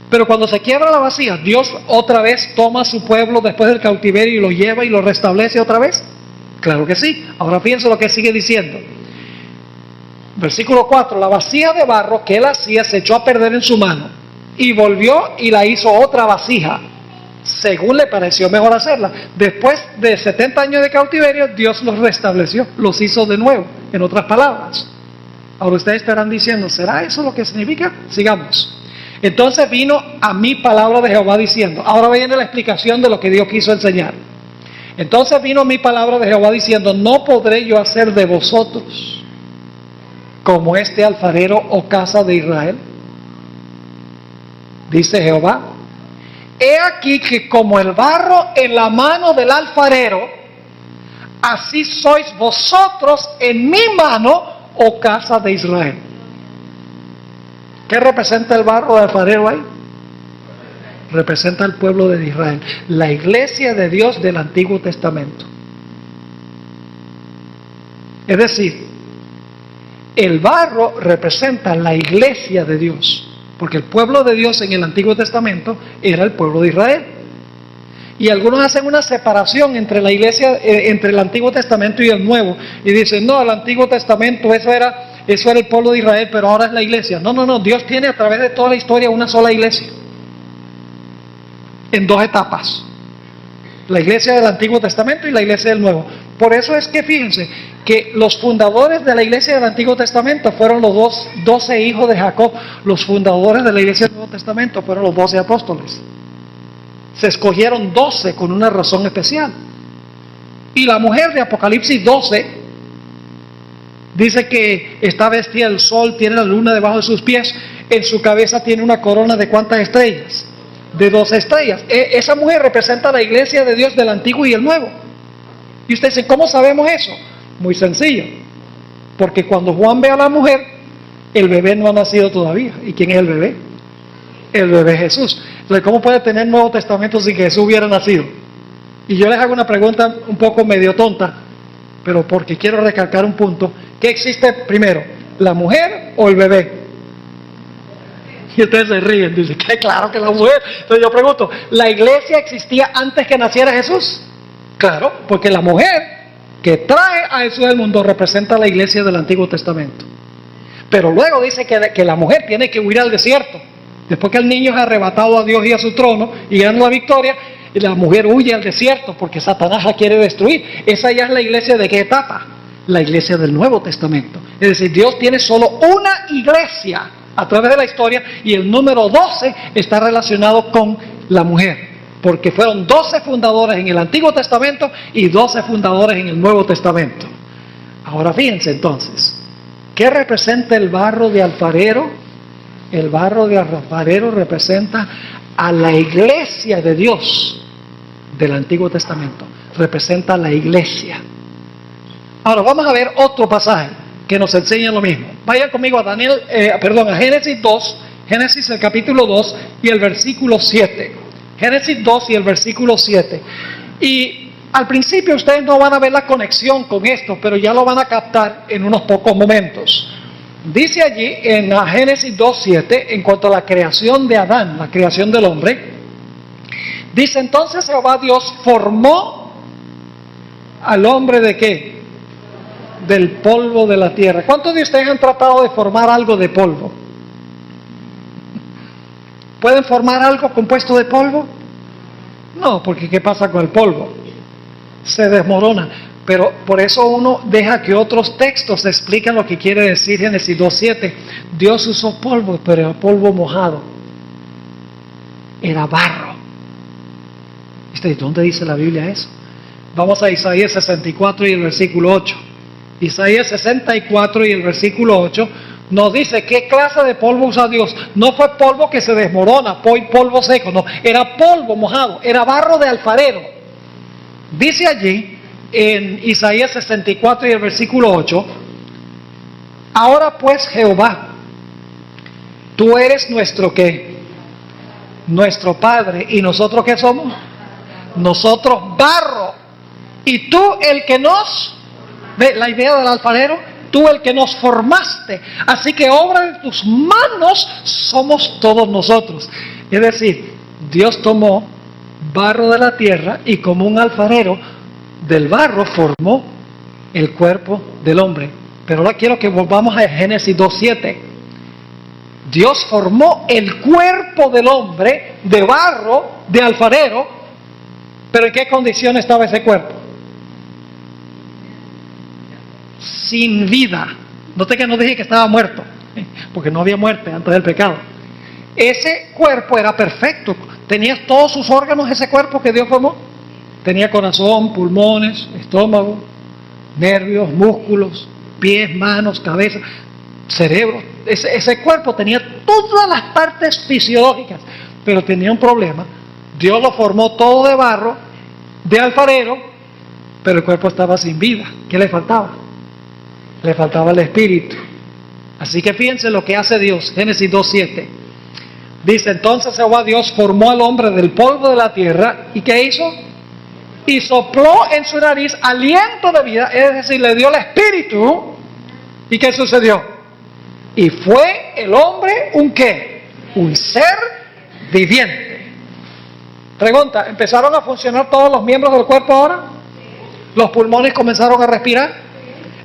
Pero cuando se quiebra la vasija, Dios otra vez toma a su pueblo después del cautiverio y lo lleva y lo restablece otra vez. Claro que sí. Ahora fíjense lo que sigue diciendo. Versículo 4. La vasija de barro que él hacía se echó a perder en su mano. Y volvió y la hizo otra vasija, según le pareció mejor hacerla. Después de 70 años de cautiverio, Dios los restableció, los hizo de nuevo, en otras palabras. Ahora ustedes estarán diciendo, ¿será eso lo que significa? Sigamos. Entonces vino a mí palabra de Jehová diciendo, ahora viene la explicación de lo que Dios quiso enseñar. Entonces vino mi palabra de Jehová diciendo, no podré yo hacer de vosotros como este alfarero o casa de Israel. Dice Jehová, he aquí que como el barro en la mano del alfarero, así sois vosotros en mi mano, oh casa de Israel. ¿Qué representa el barro del alfarero ahí? Representa al pueblo de Israel, la iglesia de Dios del Antiguo Testamento. Es decir, el barro representa la iglesia de Dios. Porque el pueblo de Dios en el Antiguo Testamento era el pueblo de Israel. Y algunos hacen una separación entre la iglesia, entre el Antiguo Testamento y el Nuevo. Y dicen, no, el Antiguo Testamento eso era el pueblo de Israel, pero ahora es la iglesia. No, Dios tiene a través de toda la historia una sola iglesia. En dos etapas. La iglesia del Antiguo Testamento y la iglesia del Nuevo. Por eso es que fíjense que los fundadores de la iglesia del Antiguo Testamento fueron los 12 hijos de Jacob. Los fundadores de la iglesia del Nuevo Testamento fueron los 12 apóstoles. Se escogieron 12 con una razón especial. Y la mujer de Apocalipsis 12 dice que está vestida del sol, tiene la luna debajo de sus pies, en su cabeza tiene una corona de ¿cuántas estrellas? De 12 estrellas. Esa mujer representa la iglesia de Dios del Antiguo y el Nuevo. Y ustedes dicen, ¿cómo sabemos eso? Muy sencillo. Porque cuando Juan ve a la mujer, el bebé no ha nacido todavía. ¿Y quién es el bebé? El bebé es Jesús. Entonces, ¿cómo puede tener Nuevo Testamento sin que Jesús hubiera nacido? Y yo les hago una pregunta un poco medio tonta, pero porque quiero recalcar un punto. ¿Qué existe primero? ¿La mujer o el bebé? Y ustedes se ríen, dicen, que claro que la mujer. Entonces yo pregunto, ¿la iglesia existía antes que naciera Jesús? Claro, porque la mujer que trae a Jesús al mundo representa a la iglesia del Antiguo Testamento. Pero luego dice que la mujer tiene que huir al desierto. Después que el niño es arrebatado a Dios y a su trono y gana la victoria, la mujer huye al desierto porque Satanás la quiere destruir. Esa ya es la iglesia de qué etapa? La iglesia del Nuevo Testamento. Es decir, Dios tiene solo una iglesia a través de la historia, y el número 12 está relacionado con la mujer, porque fueron 12 fundadores en el Antiguo Testamento y 12 fundadores en el Nuevo Testamento. Ahora fíjense entonces, ¿qué representa el barro de alfarero? El barro de alfarero representa a la iglesia de Dios del Antiguo Testamento, representa a la iglesia. Ahora vamos a ver otro pasaje que nos enseña lo mismo. Vayan conmigo a a Génesis 2, Génesis el capítulo 2 y el versículo 7. Génesis 2 y el versículo 7. Y al principio ustedes no van a ver la conexión con esto, pero ya lo van a captar en unos pocos momentos. Dice allí en Génesis 2:7, en cuanto a la creación de Adán, la creación del hombre, dice: entonces Jehová Dios formó al hombre ¿de qué? Del polvo de la tierra. ¿Cuántos de ustedes han tratado de formar algo de polvo? ¿Pueden formar algo compuesto de polvo? No, porque ¿qué pasa con el polvo? Se desmorona. Pero por eso uno deja que otros textos expliquen lo que quiere decir Génesis 2:7. Dios usó polvo, pero era polvo mojado. Era barro. ¿Dónde dice la Biblia eso? Vamos a Isaías 64 y el versículo 8. Isaías 64 y el versículo 8 nos dice qué clase de polvo usa Dios. No fue polvo que se desmorona, polvo seco, no. Era polvo mojado, era barro de alfarero. Dice allí en Isaías 64 y el versículo 8: ahora pues Jehová, tú eres nuestro ¿qué? Nuestro Padre. ¿Y nosotros qué somos? Nosotros barro. Y tú el que nos... ¿Ve la idea del alfarero? Tú el que nos formaste. Así que obra de tus manos somos todos nosotros. Es decir, Dios tomó barro de la tierra y como un alfarero del barro formó el cuerpo del hombre. Pero ahora quiero que volvamos a Génesis 2:7. Dios formó el cuerpo del hombre de barro, de alfarero. ¿Pero en qué condición estaba ese cuerpo? Sin vida. Note que no dije que estaba muerto, porque no había muerte antes del pecado. Ese cuerpo era perfecto. Tenía todos sus órganos, ese cuerpo que Dios formó. Tenía corazón, pulmones, estómago, nervios, músculos, pies, manos, cabeza, cerebro. Ese cuerpo tenía todas las partes fisiológicas, pero tenía un problema. Dios lo formó todo de barro, de alfarero, pero el cuerpo estaba sin vida. ¿Qué le faltaba? Le faltaba el espíritu. Así que fíjense lo que hace Dios. Génesis 2:7. Dice: entonces Jehová Dios formó al hombre del polvo de la tierra. ¿Y qué hizo? Y sopló en su nariz aliento de vida, es decir, le dio el espíritu. ¿Y qué sucedió? Y fue el hombre un ¿qué? Un ser viviente. Pregunta: ¿empezaron a funcionar todos los miembros del cuerpo ahora? ¿Los pulmones comenzaron a respirar?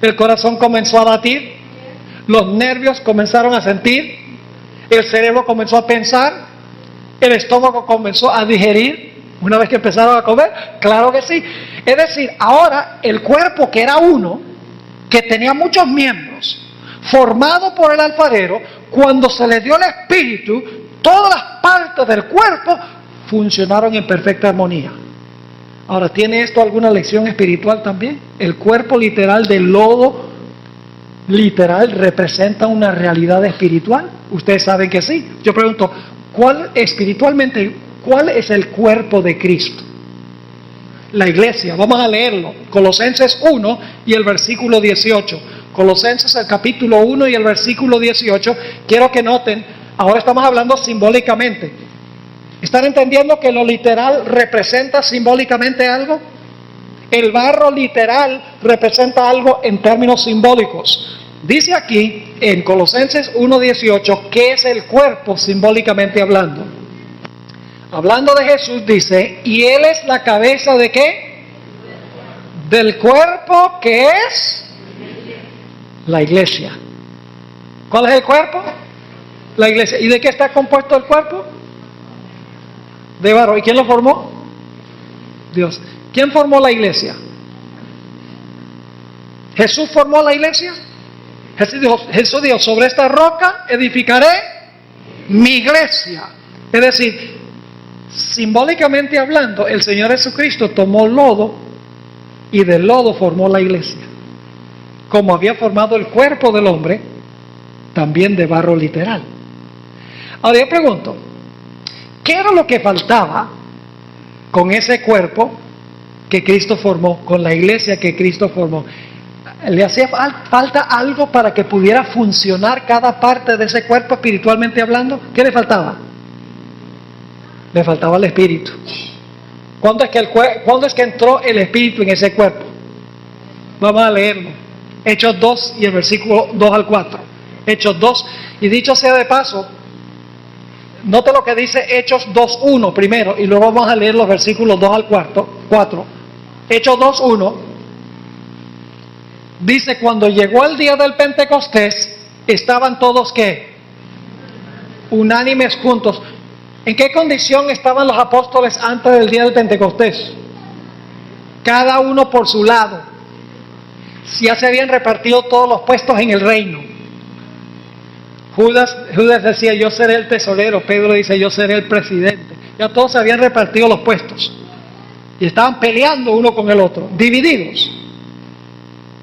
¿El corazón comenzó a latir? ¿Los nervios comenzaron a sentir? ¿El cerebro comenzó a pensar? ¿El estómago comenzó a digerir? Una vez que empezaron a comer, claro que sí. Es decir, ahora el cuerpo que era uno, que tenía muchos miembros, formado por el alfarero, cuando se le dio el espíritu, todas las partes del cuerpo funcionaron en perfecta armonía. Ahora, ¿tiene esto alguna lección espiritual también? El cuerpo literal del lodo, literal, representa una realidad espiritual. Ustedes saben que sí. Yo pregunto, ¿cuál es el cuerpo de Cristo? La iglesia. Vamos a leerlo. Colosenses 1 y el versículo 18. Colosenses el capítulo 1 y el versículo 18. Quiero que noten, ahora estamos hablando simbólicamente. ¿Están entendiendo que lo literal representa simbólicamente algo? El barro literal representa algo en términos simbólicos. Dice aquí en Colosenses 1:18, ¿qué es el cuerpo simbólicamente hablando? Hablando de Jesús dice, y Él es la cabeza ¿de qué? Del cuerpo que es la iglesia. ¿Cuál es el cuerpo? La iglesia. ¿Y de qué está compuesto el cuerpo? De barro. ¿Y quién lo formó? Dios. ¿Quién formó la iglesia? ¿Jesús formó la iglesia? Jesús dijo, sobre esta roca edificaré mi iglesia. Es decir, simbólicamente hablando, el Señor Jesucristo tomó lodo y del lodo formó la iglesia. Como había formado el cuerpo del hombre, también de barro literal. Ahora yo pregunto, ¿qué era lo que faltaba con ese cuerpo que Cristo formó, con la iglesia que Cristo formó? ¿Le hacía falta algo para que pudiera funcionar cada parte de ese cuerpo espiritualmente hablando? ¿Qué le faltaba? Le faltaba el espíritu. ¿Cuándo es que entró el espíritu en ese cuerpo? Vamos a leerlo. Hechos 2 y el versículo 2 al 4. Hechos 2, y dicho sea de paso, note lo que dice Hechos 2.1 primero, y luego vamos a leer los versículos 2 al 4. Hechos 2.1 dice, cuando llegó el día del Pentecostés, estaban todos, ¿qué? Unánimes juntos. ¿En qué condición estaban los apóstoles antes del día del Pentecostés? Cada uno por su lado. Ya se habían repartido todos los puestos en el reino. Judas decía, yo seré el tesorero. Pedro dice, yo seré el presidente. Ya todos se habían repartido los puestos. Y estaban peleando uno con el otro, divididos.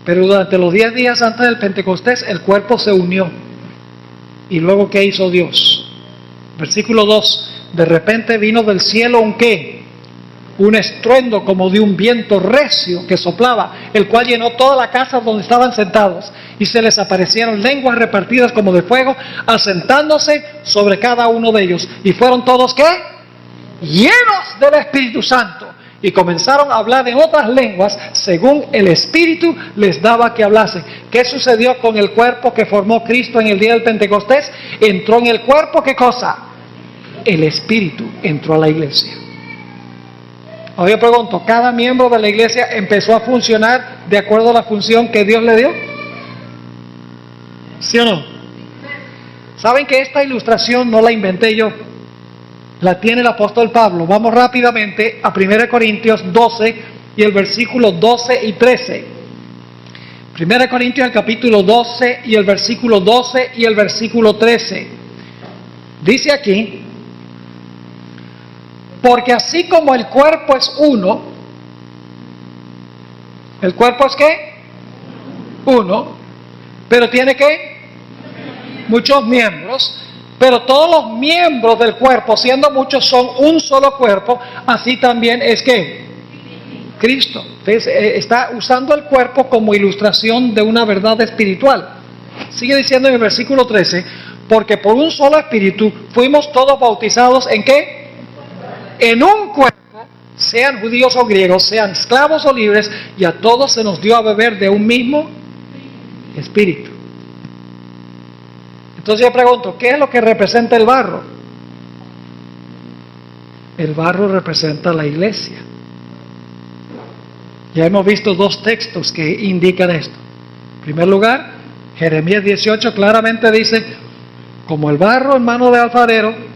Pero durante los 10 días antes del Pentecostés, el cuerpo se unió. ¿Y luego qué hizo Dios? Versículo 2. De repente vino del cielo un ¿qué? Un estruendo como de un viento recio que soplaba, el cual llenó toda la casa donde estaban sentados, y se les aparecieron lenguas repartidas como de fuego, asentándose sobre cada uno de ellos, y fueron todos ¿qué? Llenos del Espíritu Santo, y comenzaron a hablar en otras lenguas según el Espíritu les daba que hablase. ¿Qué sucedió con el cuerpo que formó Cristo en el día del Pentecostés? Entró en el cuerpo, ¿qué cosa? El Espíritu entró a la iglesia. Ahora yo pregunto, ¿cada miembro de la iglesia empezó a funcionar de acuerdo a la función que Dios le dio? ¿Sí o no? ¿Saben que esta ilustración no la inventé yo? La tiene el apóstol Pablo. Vamos rápidamente a 1 Corintios 12 y el versículo 12 y 13. 1 Corintios el capítulo 12 y el versículo 12 y el versículo 13. Dice aquí, porque así como el cuerpo es uno, ¿el cuerpo es qué? Uno, pero tiene ¿qué? Muchos miembros, pero todos los miembros del cuerpo, siendo muchos, son un solo cuerpo, así también es ¿qué? Cristo. Entonces, está usando el cuerpo como ilustración de una verdad espiritual. Sigue diciendo en el versículo 13, porque por un solo espíritu fuimos todos bautizados ¿en qué? En un cuerpo, sean judíos o griegos, sean esclavos o libres, y a todos se nos dio a beber de un mismo espíritu. Entonces yo pregunto, ¿qué es lo que representa el barro? El barro representa la iglesia. Ya hemos visto 2 textos que indican esto. En primer lugar, Jeremías 18 claramente dice, como el barro en mano de alfarero,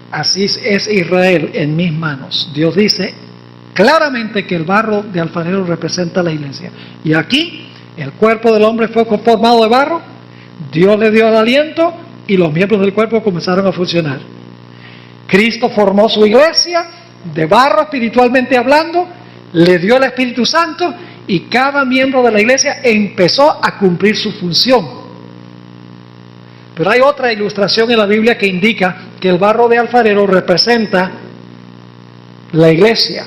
así es Israel en mis manos. Dios dice claramente que el barro de alfarero representa a la iglesia. Y aquí el cuerpo del hombre fue formado de barro, Dios le dio el aliento y los miembros del cuerpo comenzaron a funcionar. Cristo formó su iglesia de barro espiritualmente hablando, le dio el Espíritu Santo y cada miembro de la iglesia empezó a cumplir su función. Pero hay otra ilustración en la Biblia que indica que el barro de alfarero representa la iglesia.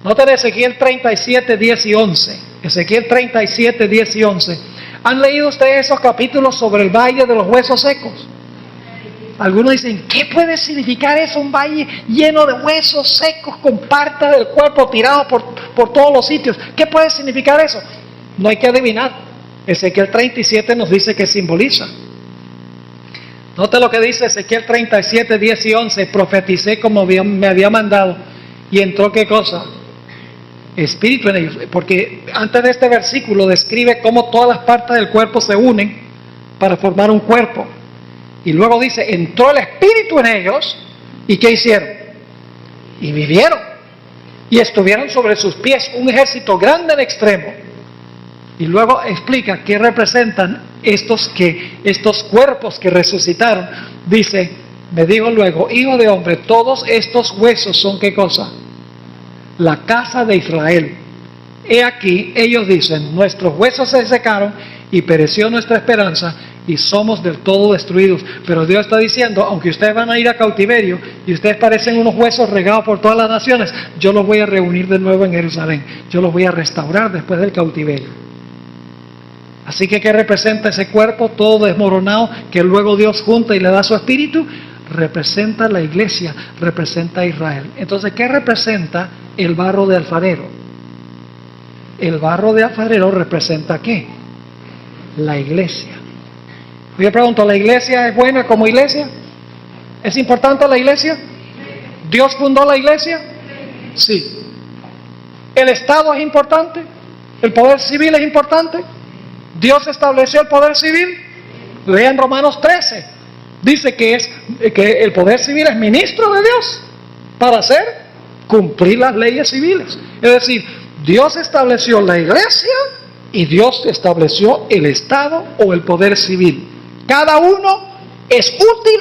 Noten Ezequiel 37, 10 y 11. Ezequiel 37, 10 y 11. ¿Han leído ustedes esos capítulos sobre el valle de los huesos secos? Algunos dicen, ¿qué puede significar eso? Un valle lleno de huesos secos con parte del cuerpo tirado por todos los sitios. ¿Qué puede significar eso? No hay que adivinar. Ezequiel 37 nos dice que simboliza. Note lo que dice Ezequiel 37, 10 y 11. Profeticé como me había mandado. Y entró ¿qué cosa? Espíritu en ellos. Porque antes de este versículo describe cómo todas las partes del cuerpo se unen para formar un cuerpo. Y luego dice, entró el Espíritu en ellos. ¿Y qué hicieron? Y vivieron. Y estuvieron sobre sus pies un ejército grande en extremo. Y luego explica qué representan estos cuerpos que resucitaron, dice, me dijo luego, hijo de hombre, todos estos huesos son ¿qué cosa? La casa de Israel. He aquí, ellos dicen, nuestros huesos se secaron y pereció nuestra esperanza y somos del todo destruidos. Pero Dios está diciendo, aunque ustedes van a ir a cautiverio y ustedes parecen unos huesos regados por todas las naciones, yo los voy a reunir de nuevo en Jerusalén. Yo los voy a restaurar después del cautiverio. Así que ¿qué representa ese cuerpo todo desmoronado que luego Dios junta y le da su espíritu? Representa la iglesia, representa a Israel. Entonces, ¿qué representa el barro de alfarero? El barro de alfarero representa ¿qué? La iglesia. Yo pregunto, ¿la iglesia es buena como iglesia? ¿Es importante la iglesia? ¿Dios fundó la iglesia? Sí. ¿El Estado es importante? ¿El poder civil es importante? ¿Dios estableció el poder civil? Lean Romanos 13. Dice que el poder civil es ministro de Dios para cumplir las leyes civiles. Es decir, Dios estableció la iglesia y Dios estableció el Estado o el poder civil. Cada uno es útil.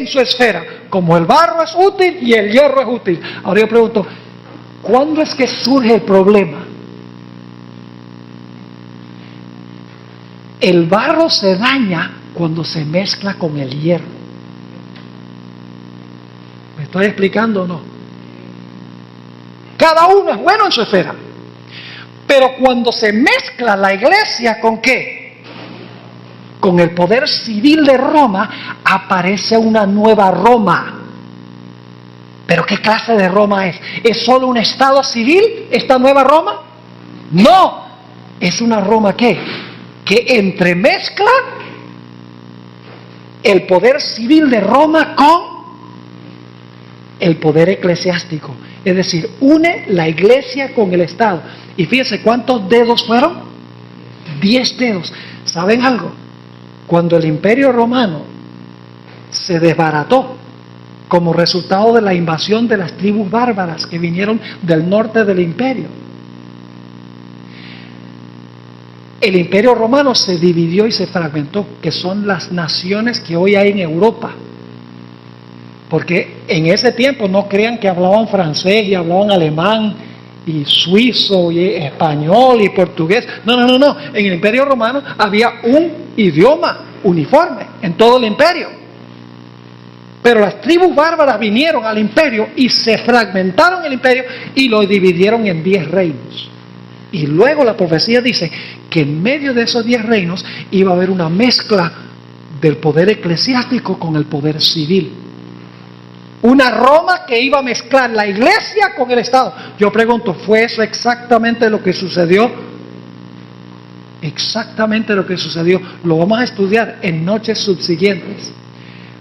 Su esfera, como el barro es útil y el hierro es útil. Ahora yo pregunto, ¿cuándo es que surge el problema? El barro se daña cuando se mezcla con el hierro. ¿Me estoy explicando o no? Cada uno es bueno en su esfera, pero cuando se mezcla la iglesia ¿con qué? Con el poder civil de Roma, aparece una nueva Roma. ¿Pero qué clase de Roma es? ¿Es solo un estado civil esta nueva Roma? No, es una Roma que entremezcla el poder civil de Roma con el poder eclesiástico. Es decir, une la iglesia con el Estado. Y fíjense cuántos dedos fueron. 10 dedos. ¿Saben algo? Cuando el Imperio Romano se desbarató como resultado de la invasión de las tribus bárbaras que vinieron del norte del imperio, el Imperio Romano se dividió y se fragmentó, que son las naciones que hoy hay en Europa. Porque en ese tiempo no crean que hablaban francés y hablaban alemán y suizo y español y portugués. No. En el Imperio Romano había un idioma uniforme en todo el imperio. Pero las tribus bárbaras vinieron al imperio y se fragmentaron el imperio y lo dividieron en 10 reinos. Y luego la profecía dice que en medio de esos 10 reinos iba a haber una mezcla del poder eclesiástico con el poder civil. Una Roma que iba a mezclar la iglesia con el Estado. Yo pregunto, ¿fue eso exactamente lo que sucedió? Exactamente lo que sucedió. Lo vamos a estudiar en noches subsiguientes.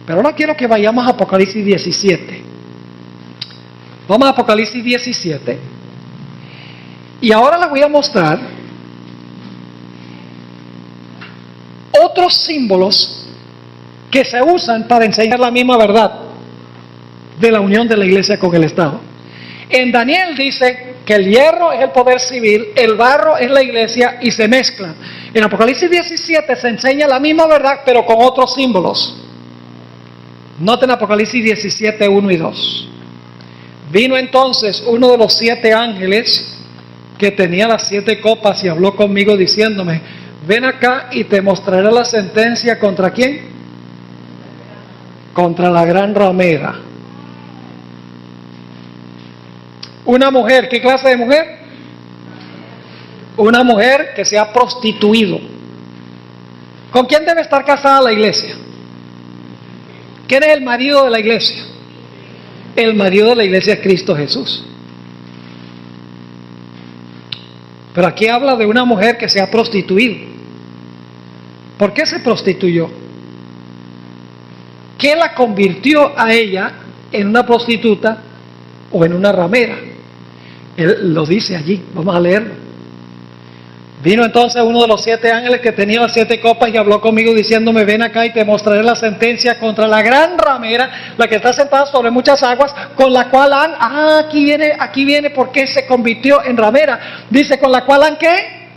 Pero ahora quiero que vayamos a Apocalipsis 17. Vamos a Apocalipsis 17. Y ahora les voy a mostrar otros símbolos que se usan para enseñar la misma verdad de la unión de la iglesia con el Estado. En Daniel dice que el hierro es el poder civil, el barro es la iglesia y se mezclan. En Apocalipsis 17 se enseña la misma verdad pero con otros símbolos. Noten Apocalipsis 17, 1 y 2. Vino entonces uno de los 7 ángeles que tenía las 7 copas y habló conmigo diciéndome: ven acá y te mostraré la sentencia contra ¿quién? Contra la gran ramera. Una mujer, ¿qué clase de mujer? Una mujer que se ha prostituido. ¿Con quién debe estar casada la iglesia? ¿Quién es el marido de la iglesia? El marido de la iglesia es Cristo Jesús. Pero aquí habla de una mujer que se ha prostituido. ¿Por qué se prostituyó? ¿Qué la convirtió a ella en una prostituta o en una ramera? Él lo dice allí, vamos a leerlo. Vino entonces uno de los 7 ángeles que tenía las 7 copas y habló conmigo diciéndome: ven acá y te mostraré la sentencia contra la gran ramera, la que está sentada sobre muchas aguas, con la cual han, aquí viene porque se convirtió en ramera. Dice, con la cual han ¿qué?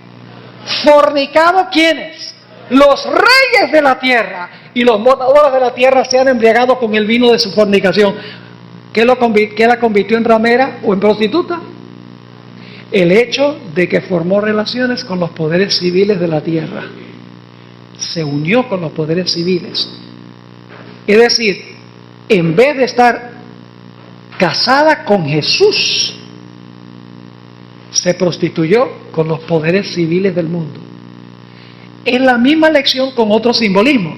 Fornicado. ¿Quiénes? Los reyes de la tierra, y los moradores de la tierra se han embriagado con el vino de su fornicación. ¿Qué la convirtió en ramera o en prostituta? El hecho de que formó relaciones con los poderes civiles de la tierra. Se unió con los poderes civiles. Es decir, en vez de estar casada con Jesús, se prostituyó con los poderes civiles del mundo. Es la misma lección con otro simbolismo.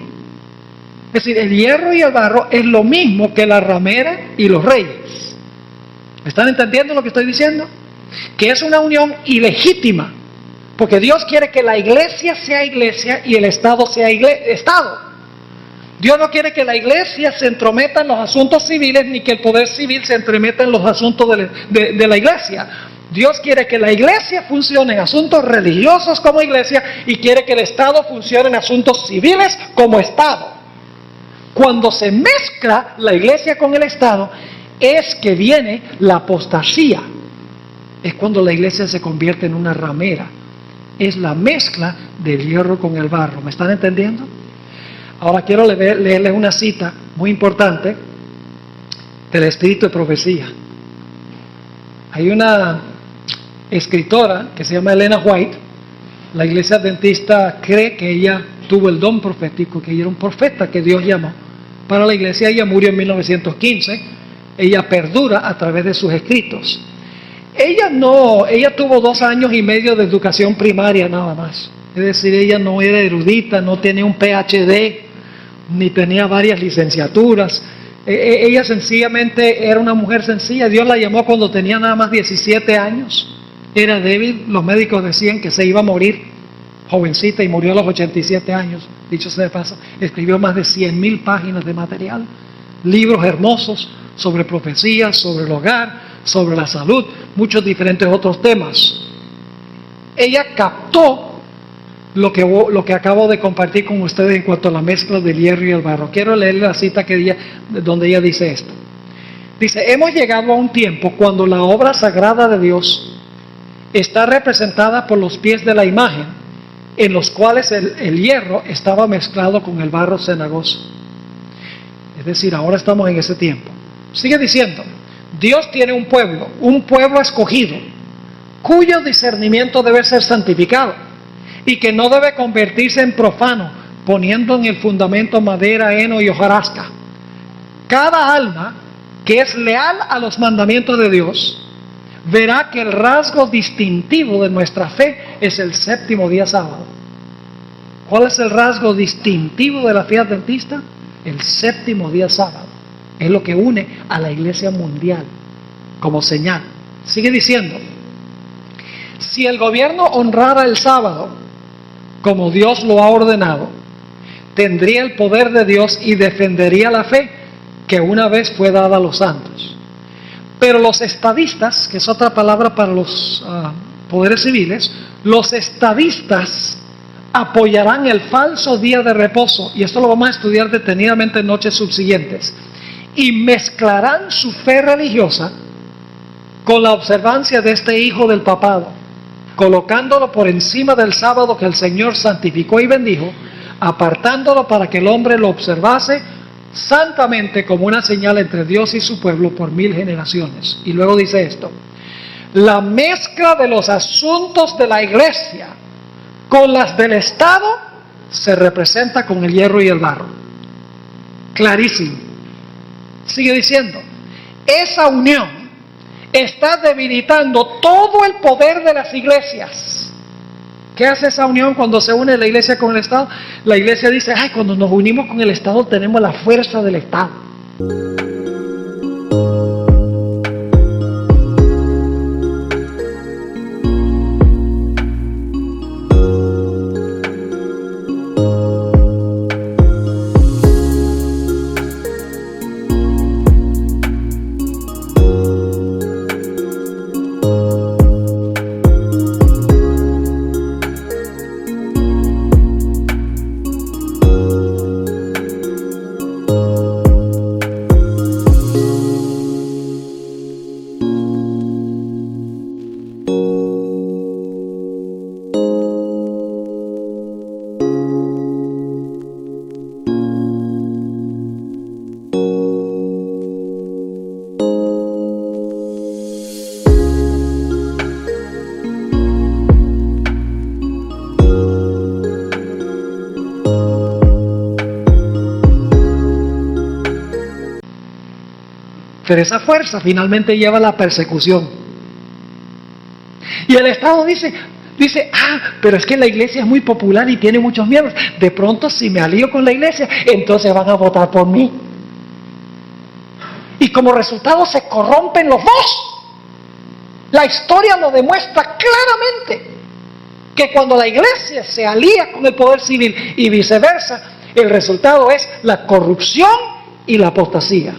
Es decir, el hierro y el barro es lo mismo que la ramera y los reyes. ¿Me están entendiendo lo que estoy diciendo? Que es una unión ilegítima, porque Dios quiere que la iglesia sea iglesia y el Estado sea Estado. Dios no quiere que la iglesia se entrometa en los asuntos civiles, ni que el poder civil se entrometa en los asuntos de la iglesia. Dios quiere que la iglesia funcione en asuntos religiosos como iglesia, y quiere que el Estado funcione en asuntos civiles como Estado. Cuando se mezcla la iglesia con el Estado, es que viene la apostasía. Es cuando la iglesia se convierte en una ramera. Es la mezcla del hierro con el barro. ¿Me están entendiendo? Ahora quiero leerles una cita muy importante del espíritu de profecía. Hay una escritora que se llama Elena White. La iglesia adventista cree que ella tuvo el don profético, que ella era un profeta que Dios llamó para la iglesia. Ella murió en 1915. Ella perdura a través de sus escritos. Ella tuvo 2 años y medio de educación primaria nada más. Es decir, ella no era erudita, no tenía un PhD, ni tenía varias licenciaturas. Ella sencillamente era una mujer sencilla. Dios la llamó cuando tenía nada más 17 años. Era débil, los médicos decían que se iba a morir jovencita y murió a los 87 años. Dicho sea de paso, escribió más de 100,000 páginas de material, libros hermosos sobre profecías, sobre el hogar, sobre la salud, muchos diferentes otros temas. Ella captó lo que acabo de compartir con ustedes en cuanto a la mezcla del hierro y el barro. Quiero leerle la cita donde ella dice esto. Dice: hemos llegado a un tiempo cuando la obra sagrada de Dios está representada por los pies de la imagen, en los cuales el hierro estaba mezclado con el barro cenagoso. Es decir, ahora estamos en ese tiempo. Sigue diciendo: Dios tiene un pueblo escogido, cuyo discernimiento debe ser santificado y que no debe convertirse en profano, poniendo en el fundamento madera, heno y hojarasca. Cada alma que es leal a los mandamientos de Dios verá que el rasgo distintivo de nuestra fe es el séptimo día sábado. ¿Cuál es el rasgo distintivo de la fe adventista? El séptimo día sábado. Es lo que une a la iglesia mundial como señal. Sigue diciendo: si el gobierno honrara el sábado como Dios lo ha ordenado, tendría el poder de Dios y defendería la fe que una vez fue dada a los santos. Pero los estadistas, que es otra palabra para los poderes civiles, los estadistas apoyarán el falso día de reposo, y esto lo vamos a estudiar detenidamente en noches subsiguientes, y mezclarán su fe religiosa con la observancia de este hijo del papado, colocándolo por encima del sábado que el Señor santificó y bendijo, apartándolo para que el hombre lo observase santamente como una señal entre Dios y su pueblo por 1000 generaciones. Y luego dice esto: la mezcla de los asuntos de la iglesia con las del Estado se representa con el hierro y el barro. Clarísimo. Sigue diciendo, esa unión está debilitando todo el poder de las iglesias. ¿Qué hace esa unión cuando se une la iglesia con el Estado? La iglesia dice, ay, cuando nos unimos con el Estado tenemos la fuerza del Estado. Pero esa fuerza finalmente lleva a la persecución. Y el Estado dice, pero es que la iglesia es muy popular y tiene muchos miembros. De pronto, si me alío con la iglesia, entonces van a votar por mí. Y como resultado se corrompen los dos. La historia lo demuestra claramente, que cuando la iglesia se alía con el poder civil y viceversa, el resultado es la corrupción y la apostasía.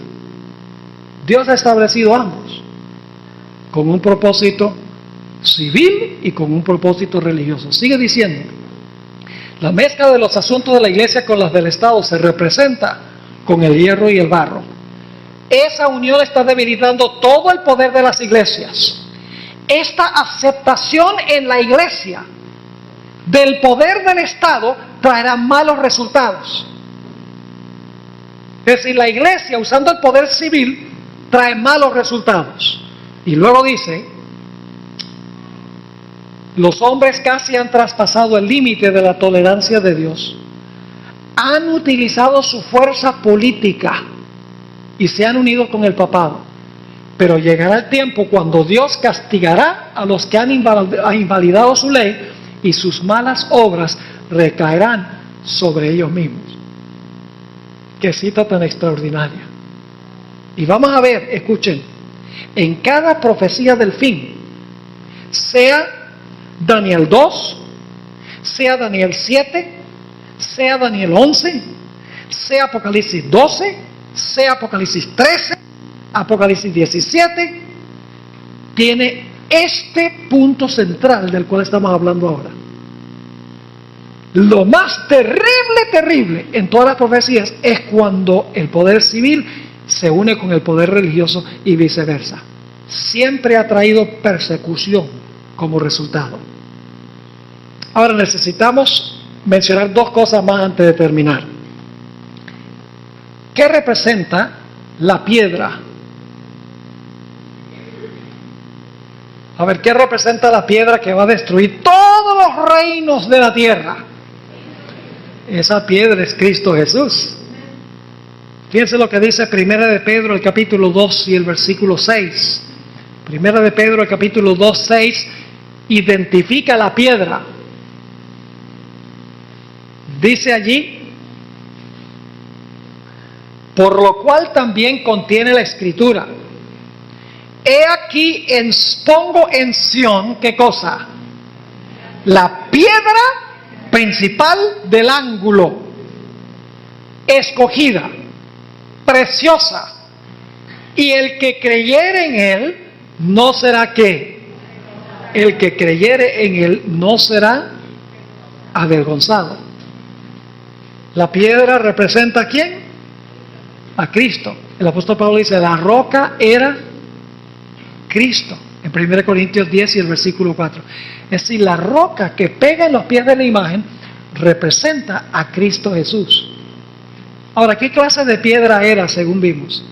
Dios ha establecido ambos, con un propósito civil y con un propósito religioso. Sigue diciendo, la mezcla de los asuntos de la iglesia con las del Estado se representa con el hierro y el barro. Esa unión está debilitando todo el poder de las iglesias. Esta aceptación en la iglesia del poder del Estado traerá malos resultados. Es decir, la iglesia usando el poder civil trae malos resultados. Y luego dice, los hombres casi han traspasado el límite de la tolerancia de Dios. Han utilizado su fuerza política y se han unido con el papado. Pero llegará el tiempo cuando Dios castigará a los que han invalidado su ley y sus malas obras recaerán sobre ellos mismos. Qué cita tan extraordinaria. Y vamos a ver, escuchen, en cada profecía del fin, sea Daniel 2, sea Daniel 7, sea Daniel 11, sea Apocalipsis 12, sea Apocalipsis 13, Apocalipsis 17, tiene este punto central del cual estamos hablando ahora. Lo más terrible en todas las profecías es cuando el poder civil se une con el poder religioso y viceversa. Siempre ha traído persecución como resultado. Ahora necesitamos mencionar dos cosas más antes de terminar. ¿Qué representa la piedra? A ver, ¿qué representa la piedra que va a destruir todos los reinos de la tierra? Esa piedra es Cristo Jesús. Fíjense lo que dice Primera de Pedro, el capítulo 2 y el versículo 6. Primera de Pedro, el capítulo 2, 6, identifica la piedra. Dice allí, por lo cual también contiene la Escritura. He aquí pongo en Sión, ¿qué cosa? La piedra principal del ángulo, escogida, preciosa, y el que creyere en él no será ¿qué? El que creyere en él no será avergonzado. La piedra representa ¿a quién? A Cristo. El apóstol Pablo dice, la roca era Cristo, en 1 Corintios 10 y el versículo 4. Es decir, la roca que pega en los pies de la imagen representa a Cristo Jesús. Ahora, ¿qué clase de piedra era según vimos?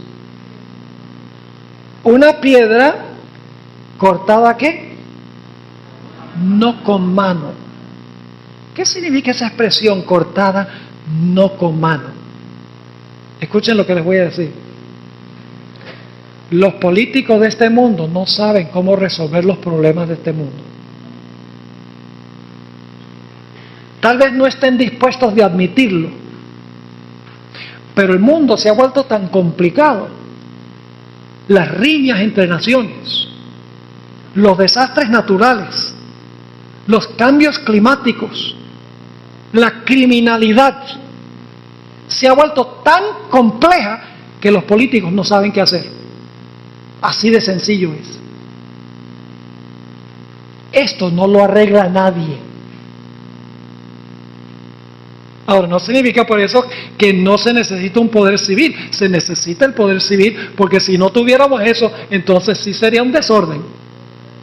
Una piedra cortada, ¿qué? No con mano. ¿Qué significa esa expresión, cortada no con mano? Escuchen lo que les voy a decir. Los políticos de este mundo no saben cómo resolver los problemas de este mundo. Tal vez no estén dispuestos de admitirlo, pero el mundo se ha vuelto tan complicado. Las riñas entre naciones, los desastres naturales, los cambios climáticos, la criminalidad, se ha vuelto tan compleja que los políticos no saben qué hacer. Así de sencillo es. Esto no lo arregla nadie. Ahora, no significa por eso que no se necesita un poder civil. Se necesita el poder civil, porque si no tuviéramos eso, entonces sí sería un desorden.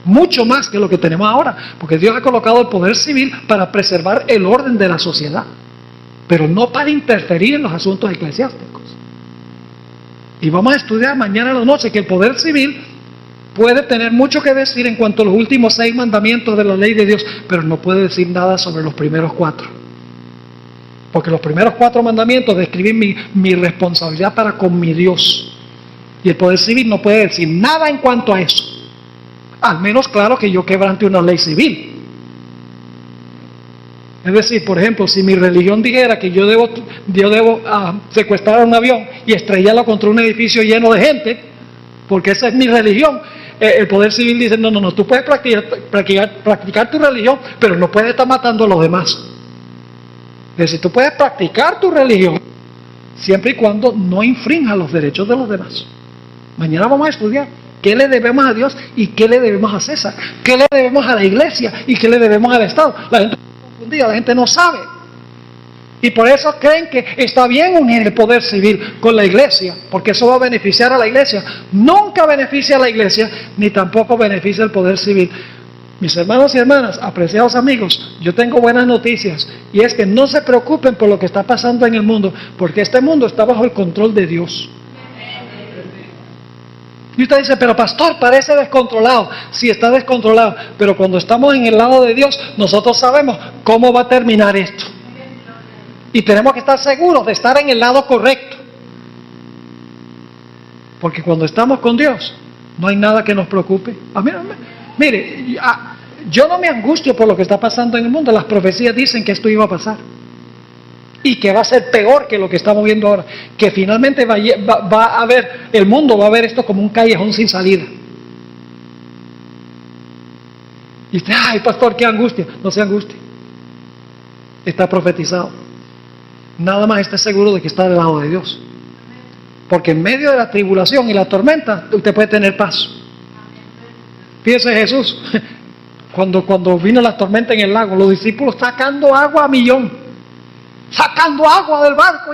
Mucho más que lo que tenemos ahora, porque Dios ha colocado el poder civil para preservar el orden de la sociedad, pero no para interferir en los asuntos eclesiásticos. Y vamos a estudiar mañana a la noche que el poder civil puede tener mucho que decir en cuanto a los últimos 6 mandamientos de la ley de Dios, pero no puede decir nada sobre los primeros 4. Porque los primeros 4 mandamientos describen mi responsabilidad para con mi Dios. Y el poder civil no puede decir nada en cuanto a eso. Al menos, claro, que yo quebrante una ley civil. Es decir, por ejemplo, si mi religión dijera que yo debo secuestrar un avión y estrellarlo contra un edificio lleno de gente, porque esa es mi religión, el poder civil dice, no, tú puedes practicar tu religión, pero no puedes estar matando a los demás. Es decir, tú puedes practicar tu religión siempre y cuando no infrinja los derechos de los demás. Mañana vamos a estudiar qué le debemos a Dios y qué le debemos a César, qué le debemos a la iglesia y qué le debemos al Estado. La gente está confundida, la gente no sabe. Y por eso creen que está bien unir el poder civil con la iglesia, porque eso va a beneficiar a la iglesia. Nunca beneficia a la iglesia, ni tampoco beneficia el poder civil. Mis hermanos y hermanas, apreciados amigos, yo tengo buenas noticias, y es que no se preocupen por lo que está pasando en el mundo, porque este mundo está bajo el control de Dios. Y usted dice, pero pastor, parece descontrolado. Sí, está descontrolado, pero cuando estamos en el lado de Dios, nosotros sabemos cómo va a terminar esto. Y tenemos que estar seguros de estar en el lado correcto. Porque cuando estamos con Dios, no hay nada que nos preocupe. Mire, yo no me angustio por lo que está pasando en el mundo. Las profecías dicen que esto iba a pasar. Y que va a ser peor que lo que estamos viendo ahora. Que finalmente va a ver, el mundo va a ver esto como un callejón sin salida. Y usted, ay pastor, qué angustia. No se angustie. Está profetizado. Nada más esté seguro de que está del lado de Dios. Porque en medio de la tribulación y la tormenta, usted puede tener paz. Fíjese Jesús, cuando vino la tormenta en el lago, los discípulos sacando agua a millón, sacando agua del barco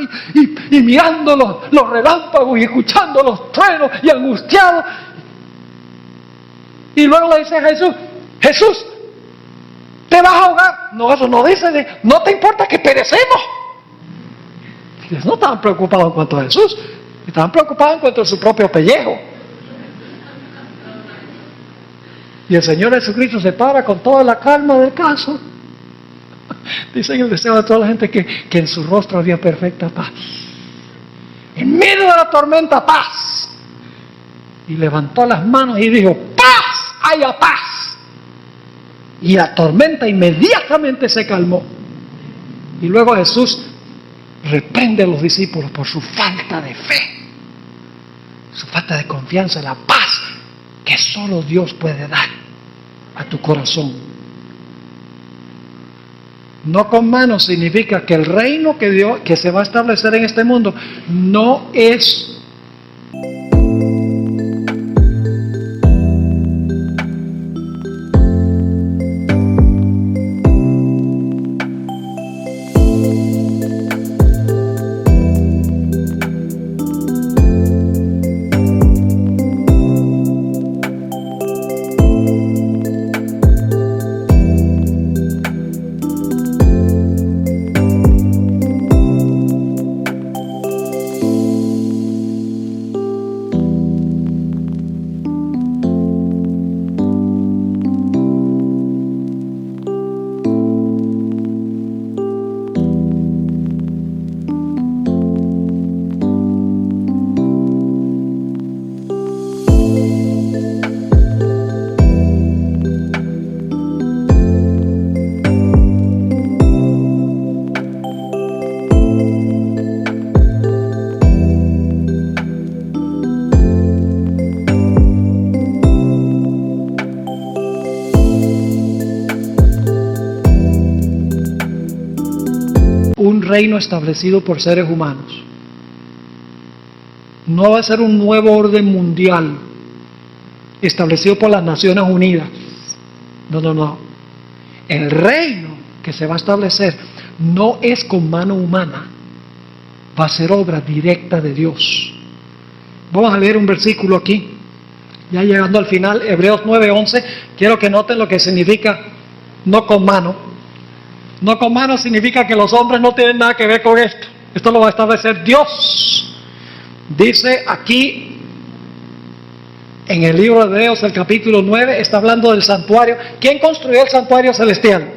y mirando los relámpagos y escuchando los truenos y angustiados. Y luego le dice a Jesús, Jesús, ¿te vas a ahogar? No, eso no dice, no te importa que perecemos. Ellos no estaban preocupados en cuanto a Jesús, estaban preocupados en cuanto a su propio pellejo. Y el Señor Jesucristo se para con toda la calma del caso. Dice en el deseo de toda la gente que en su rostro había perfecta paz. En medio de la tormenta, paz. Y levantó las manos y dijo, ¡paz! ¡Haya paz! Y la tormenta inmediatamente se calmó. Y luego Jesús reprende a los discípulos por su falta de fe, su falta de confianza en la paz que solo Dios puede dar a tu corazón. No con manos significa que el reino que se va a establecer en este mundo no es un reino establecido por seres humanos. No va a ser un nuevo orden mundial establecido por las Naciones Unidas. No. El reino que se va a establecer no es con mano humana, va a ser obra directa de Dios. Vamos a leer un versículo aquí, ya llegando al final, Hebreos 9:11. Quiero que noten lo que significa no con mano. No con mano significa que los hombres no tienen nada que ver con esto. Esto lo va a establecer Dios. Dice aquí en el libro de Hebreos, el capítulo 9, está hablando del santuario. ¿Quién construyó el santuario celestial?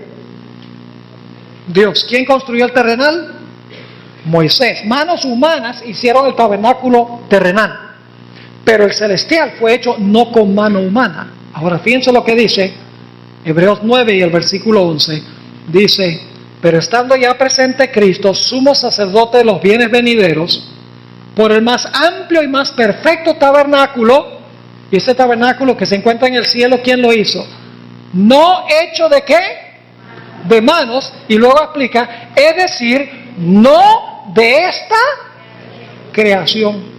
Dios. ¿Quién construyó el terrenal? Moisés. Manos humanas hicieron el tabernáculo terrenal, pero el celestial fue hecho no con mano humana. Ahora fíjense lo que dice Hebreos 9 y el versículo 11. Dice: pero estando ya presente Cristo, sumo sacerdote de los bienes venideros, por el más amplio y más perfecto tabernáculo. Y ese tabernáculo que se encuentra en el cielo, ¿quién lo hizo? No hecho de ¿qué? De manos. Y luego explica, es decir, no de esta creación.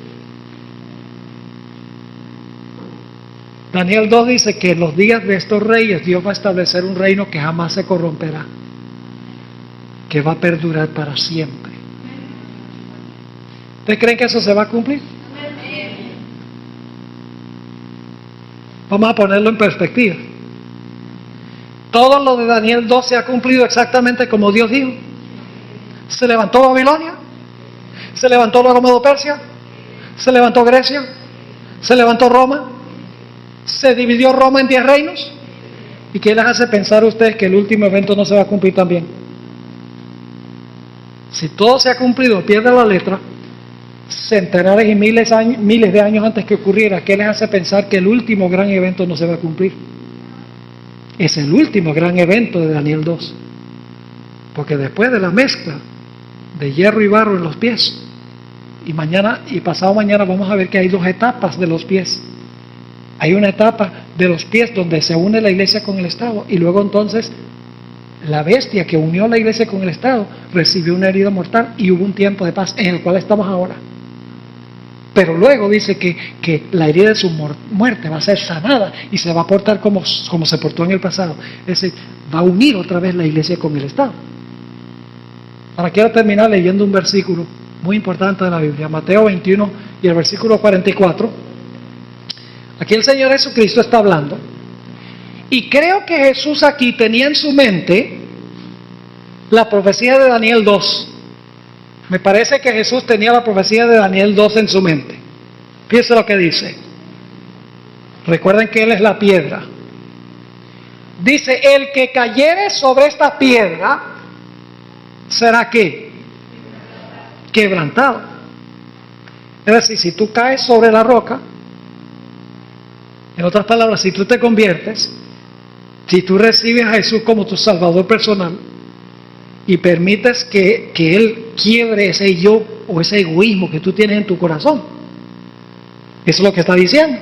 Daniel 2 dice que en los días de estos reyes Dios va a establecer un reino que jamás se corromperá, que va a perdurar para siempre. ¿Ustedes creen que eso se va a cumplir? Vamos a ponerlo en perspectiva. Todo lo de Daniel 2 se ha cumplido exactamente como Dios dijo. Se levantó Babilonia, se levantó luego Medo Persia, se levantó Grecia, se levantó Roma, se dividió Roma en 10 reinos. ¿Y qué les hace pensar a ustedes que el último evento no se va a cumplir también? Si todo se ha cumplido al pie de la letra, centenares y miles de años antes que ocurriera, ¿qué les hace pensar que el último gran evento no se va a cumplir? Es el último gran evento de Daniel 2. Porque después de la mezcla de hierro y barro en los pies, y mañana y pasado mañana vamos a ver que hay 2 etapas de los pies. Hay una etapa de los pies donde se une la iglesia con el Estado, y luego entonces la bestia que unió la iglesia con el Estado recibió una herida mortal y hubo un tiempo de paz en el cual estamos ahora. Pero luego dice que la herida de su muerte va a ser sanada y se va a portar como se portó en el pasado. Es decir, va a unir otra vez la iglesia con el Estado. Ahora quiero terminar leyendo un versículo muy importante de la Biblia, Mateo 21 y el versículo 44. Aquí el Señor Jesucristo está hablando. Y creo que Jesús aquí tenía en su mente la profecía de Daniel 2. Me parece que Jesús tenía la profecía de Daniel 2 en su mente. Fíjense lo que dice. Recuerden que Él es la piedra. Dice, el que cayere sobre esta piedra, ¿será qué? Quebrantado. Es decir, si tú caes sobre la roca, en otras palabras, si tú te conviertes, si tú recibes a Jesús como tu Salvador personal y permites que Él quiebre ese yo o ese egoísmo que tú tienes en tu corazón, eso es lo que está diciendo.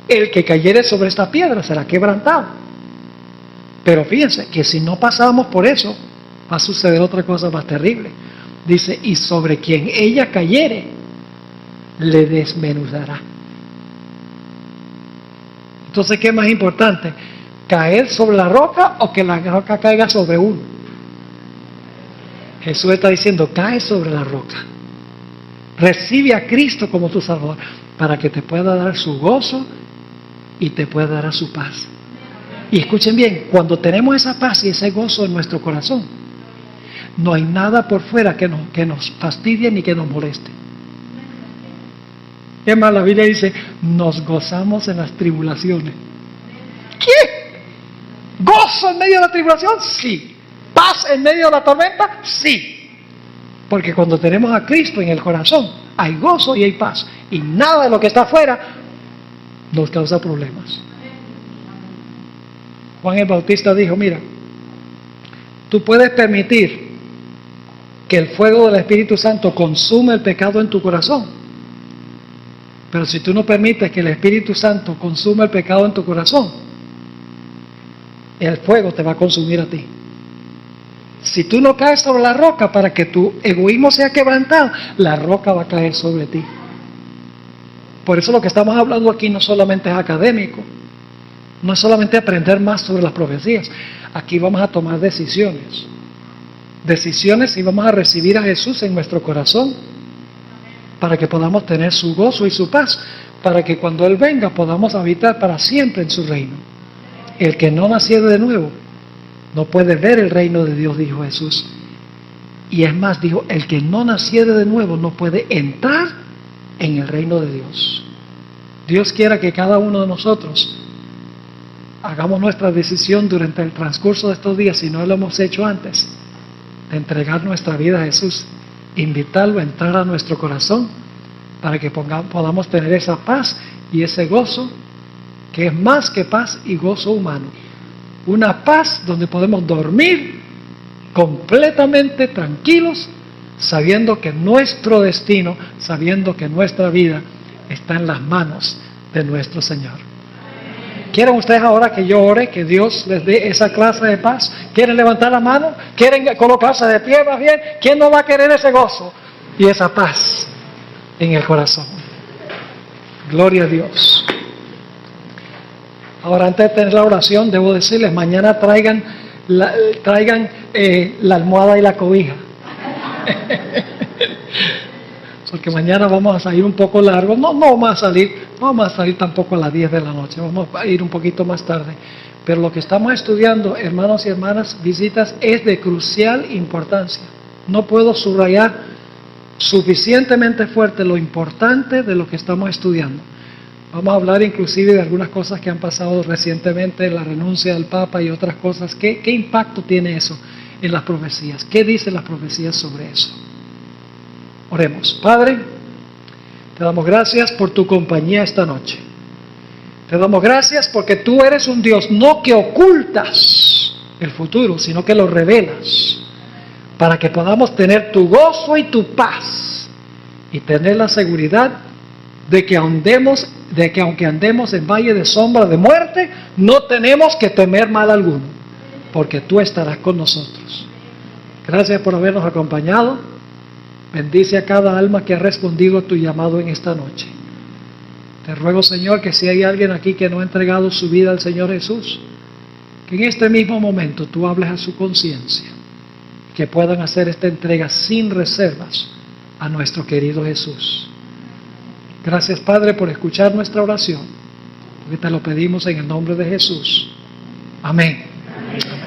El que cayere sobre esta piedra será quebrantado. Pero fíjense que si no pasamos por eso, va a suceder otra cosa más terrible. Dice, y sobre quien ella cayere, le desmenuzará. Entonces, ¿qué es más importante? ¿Caer sobre la roca o que la roca caiga sobre uno? Jesús está diciendo, cae sobre la roca. Recibe a Cristo como tu Salvador para que te pueda dar su gozo y te pueda dar su paz. Y escuchen bien, cuando tenemos esa paz y ese gozo en nuestro corazón, no hay nada por fuera que nos fastidie ni que nos moleste. Es más, la Biblia dice, nos gozamos en las tribulaciones. ¿Qué? ¿Gozo en medio de la tribulación? Sí. ¿Paz en medio de la tormenta? Sí. Porque cuando tenemos a Cristo en el corazón, hay gozo y hay paz. Y nada de lo que está afuera nos causa problemas. Juan el Bautista dijo, mira, tú puedes permitir que el fuego del Espíritu Santo consuma el pecado en tu corazón, pero si tú no permites que el Espíritu Santo consuma el pecado en tu corazón, el fuego te va a consumir a ti. Si tú no caes sobre la roca para que tu egoísmo sea quebrantado, la roca va a caer sobre ti. Por eso lo que estamos hablando aquí no solamente es académico, no es solamente aprender más sobre las profecías. Aquí vamos a tomar decisiones. Decisiones y vamos a recibir a Jesús en nuestro corazón para que podamos tener su gozo y su paz, para que cuando Él venga podamos habitar para siempre en su reino. El que no naciere de nuevo no puede ver el reino de Dios, dijo Jesús. Y es más, dijo, el que no naciere de nuevo no puede entrar en el reino de Dios. Dios quiera que cada uno de nosotros hagamos nuestra decisión durante el transcurso de estos días, si no lo hemos hecho antes, de entregar nuestra vida a Jesús, invitarlo a entrar a nuestro corazón para que podamos tener esa paz y ese gozo que es más que paz y gozo humano. Una paz donde podemos dormir completamente tranquilos, sabiendo que nuestro destino, sabiendo que nuestra vida está en las manos de nuestro Señor. ¿Quieren ustedes ahora que yo ore, que Dios les dé esa clase de paz? ¿Quieren levantar la mano? ¿Quieren colocarse de pie más bien? ¿Quién no va a querer ese gozo y esa paz en el corazón? Gloria a Dios. Ahora, antes de tener la oración, debo decirles, mañana traigan la almohada y la cobija. Porque mañana vamos a salir un poco largo. No vamos a salir tampoco a las 10 de la noche, vamos a ir un poquito más tarde. Pero lo que estamos estudiando, hermanos y hermanas, visitas, es de crucial importancia. No puedo subrayar suficientemente fuerte lo importante de lo que estamos estudiando. Vamos a hablar inclusive de algunas cosas que han pasado recientemente, la renuncia del Papa y otras cosas. ¿Qué impacto tiene eso en las profecías? ¿Qué dicen las profecías sobre eso? Oremos. Padre, te damos gracias por tu compañía esta noche. Te damos gracias porque tú eres un Dios no que ocultas el futuro, sino que lo revelas para que podamos tener tu gozo y tu paz y tener la seguridad de que aunque andemos en valle de sombra de muerte, no tenemos que temer mal alguno, porque tú estarás con nosotros. Gracias por habernos acompañado. Bendice a cada alma que ha respondido a tu llamado en esta noche. Te ruego, Señor, que si hay alguien aquí que no ha entregado su vida al Señor Jesús, que en este mismo momento tú hables a su conciencia, que puedan hacer esta entrega sin reservas a nuestro querido Jesús. Gracias, Padre, por escuchar nuestra oración, porque te lo pedimos en el nombre de Jesús. Amén. Amén.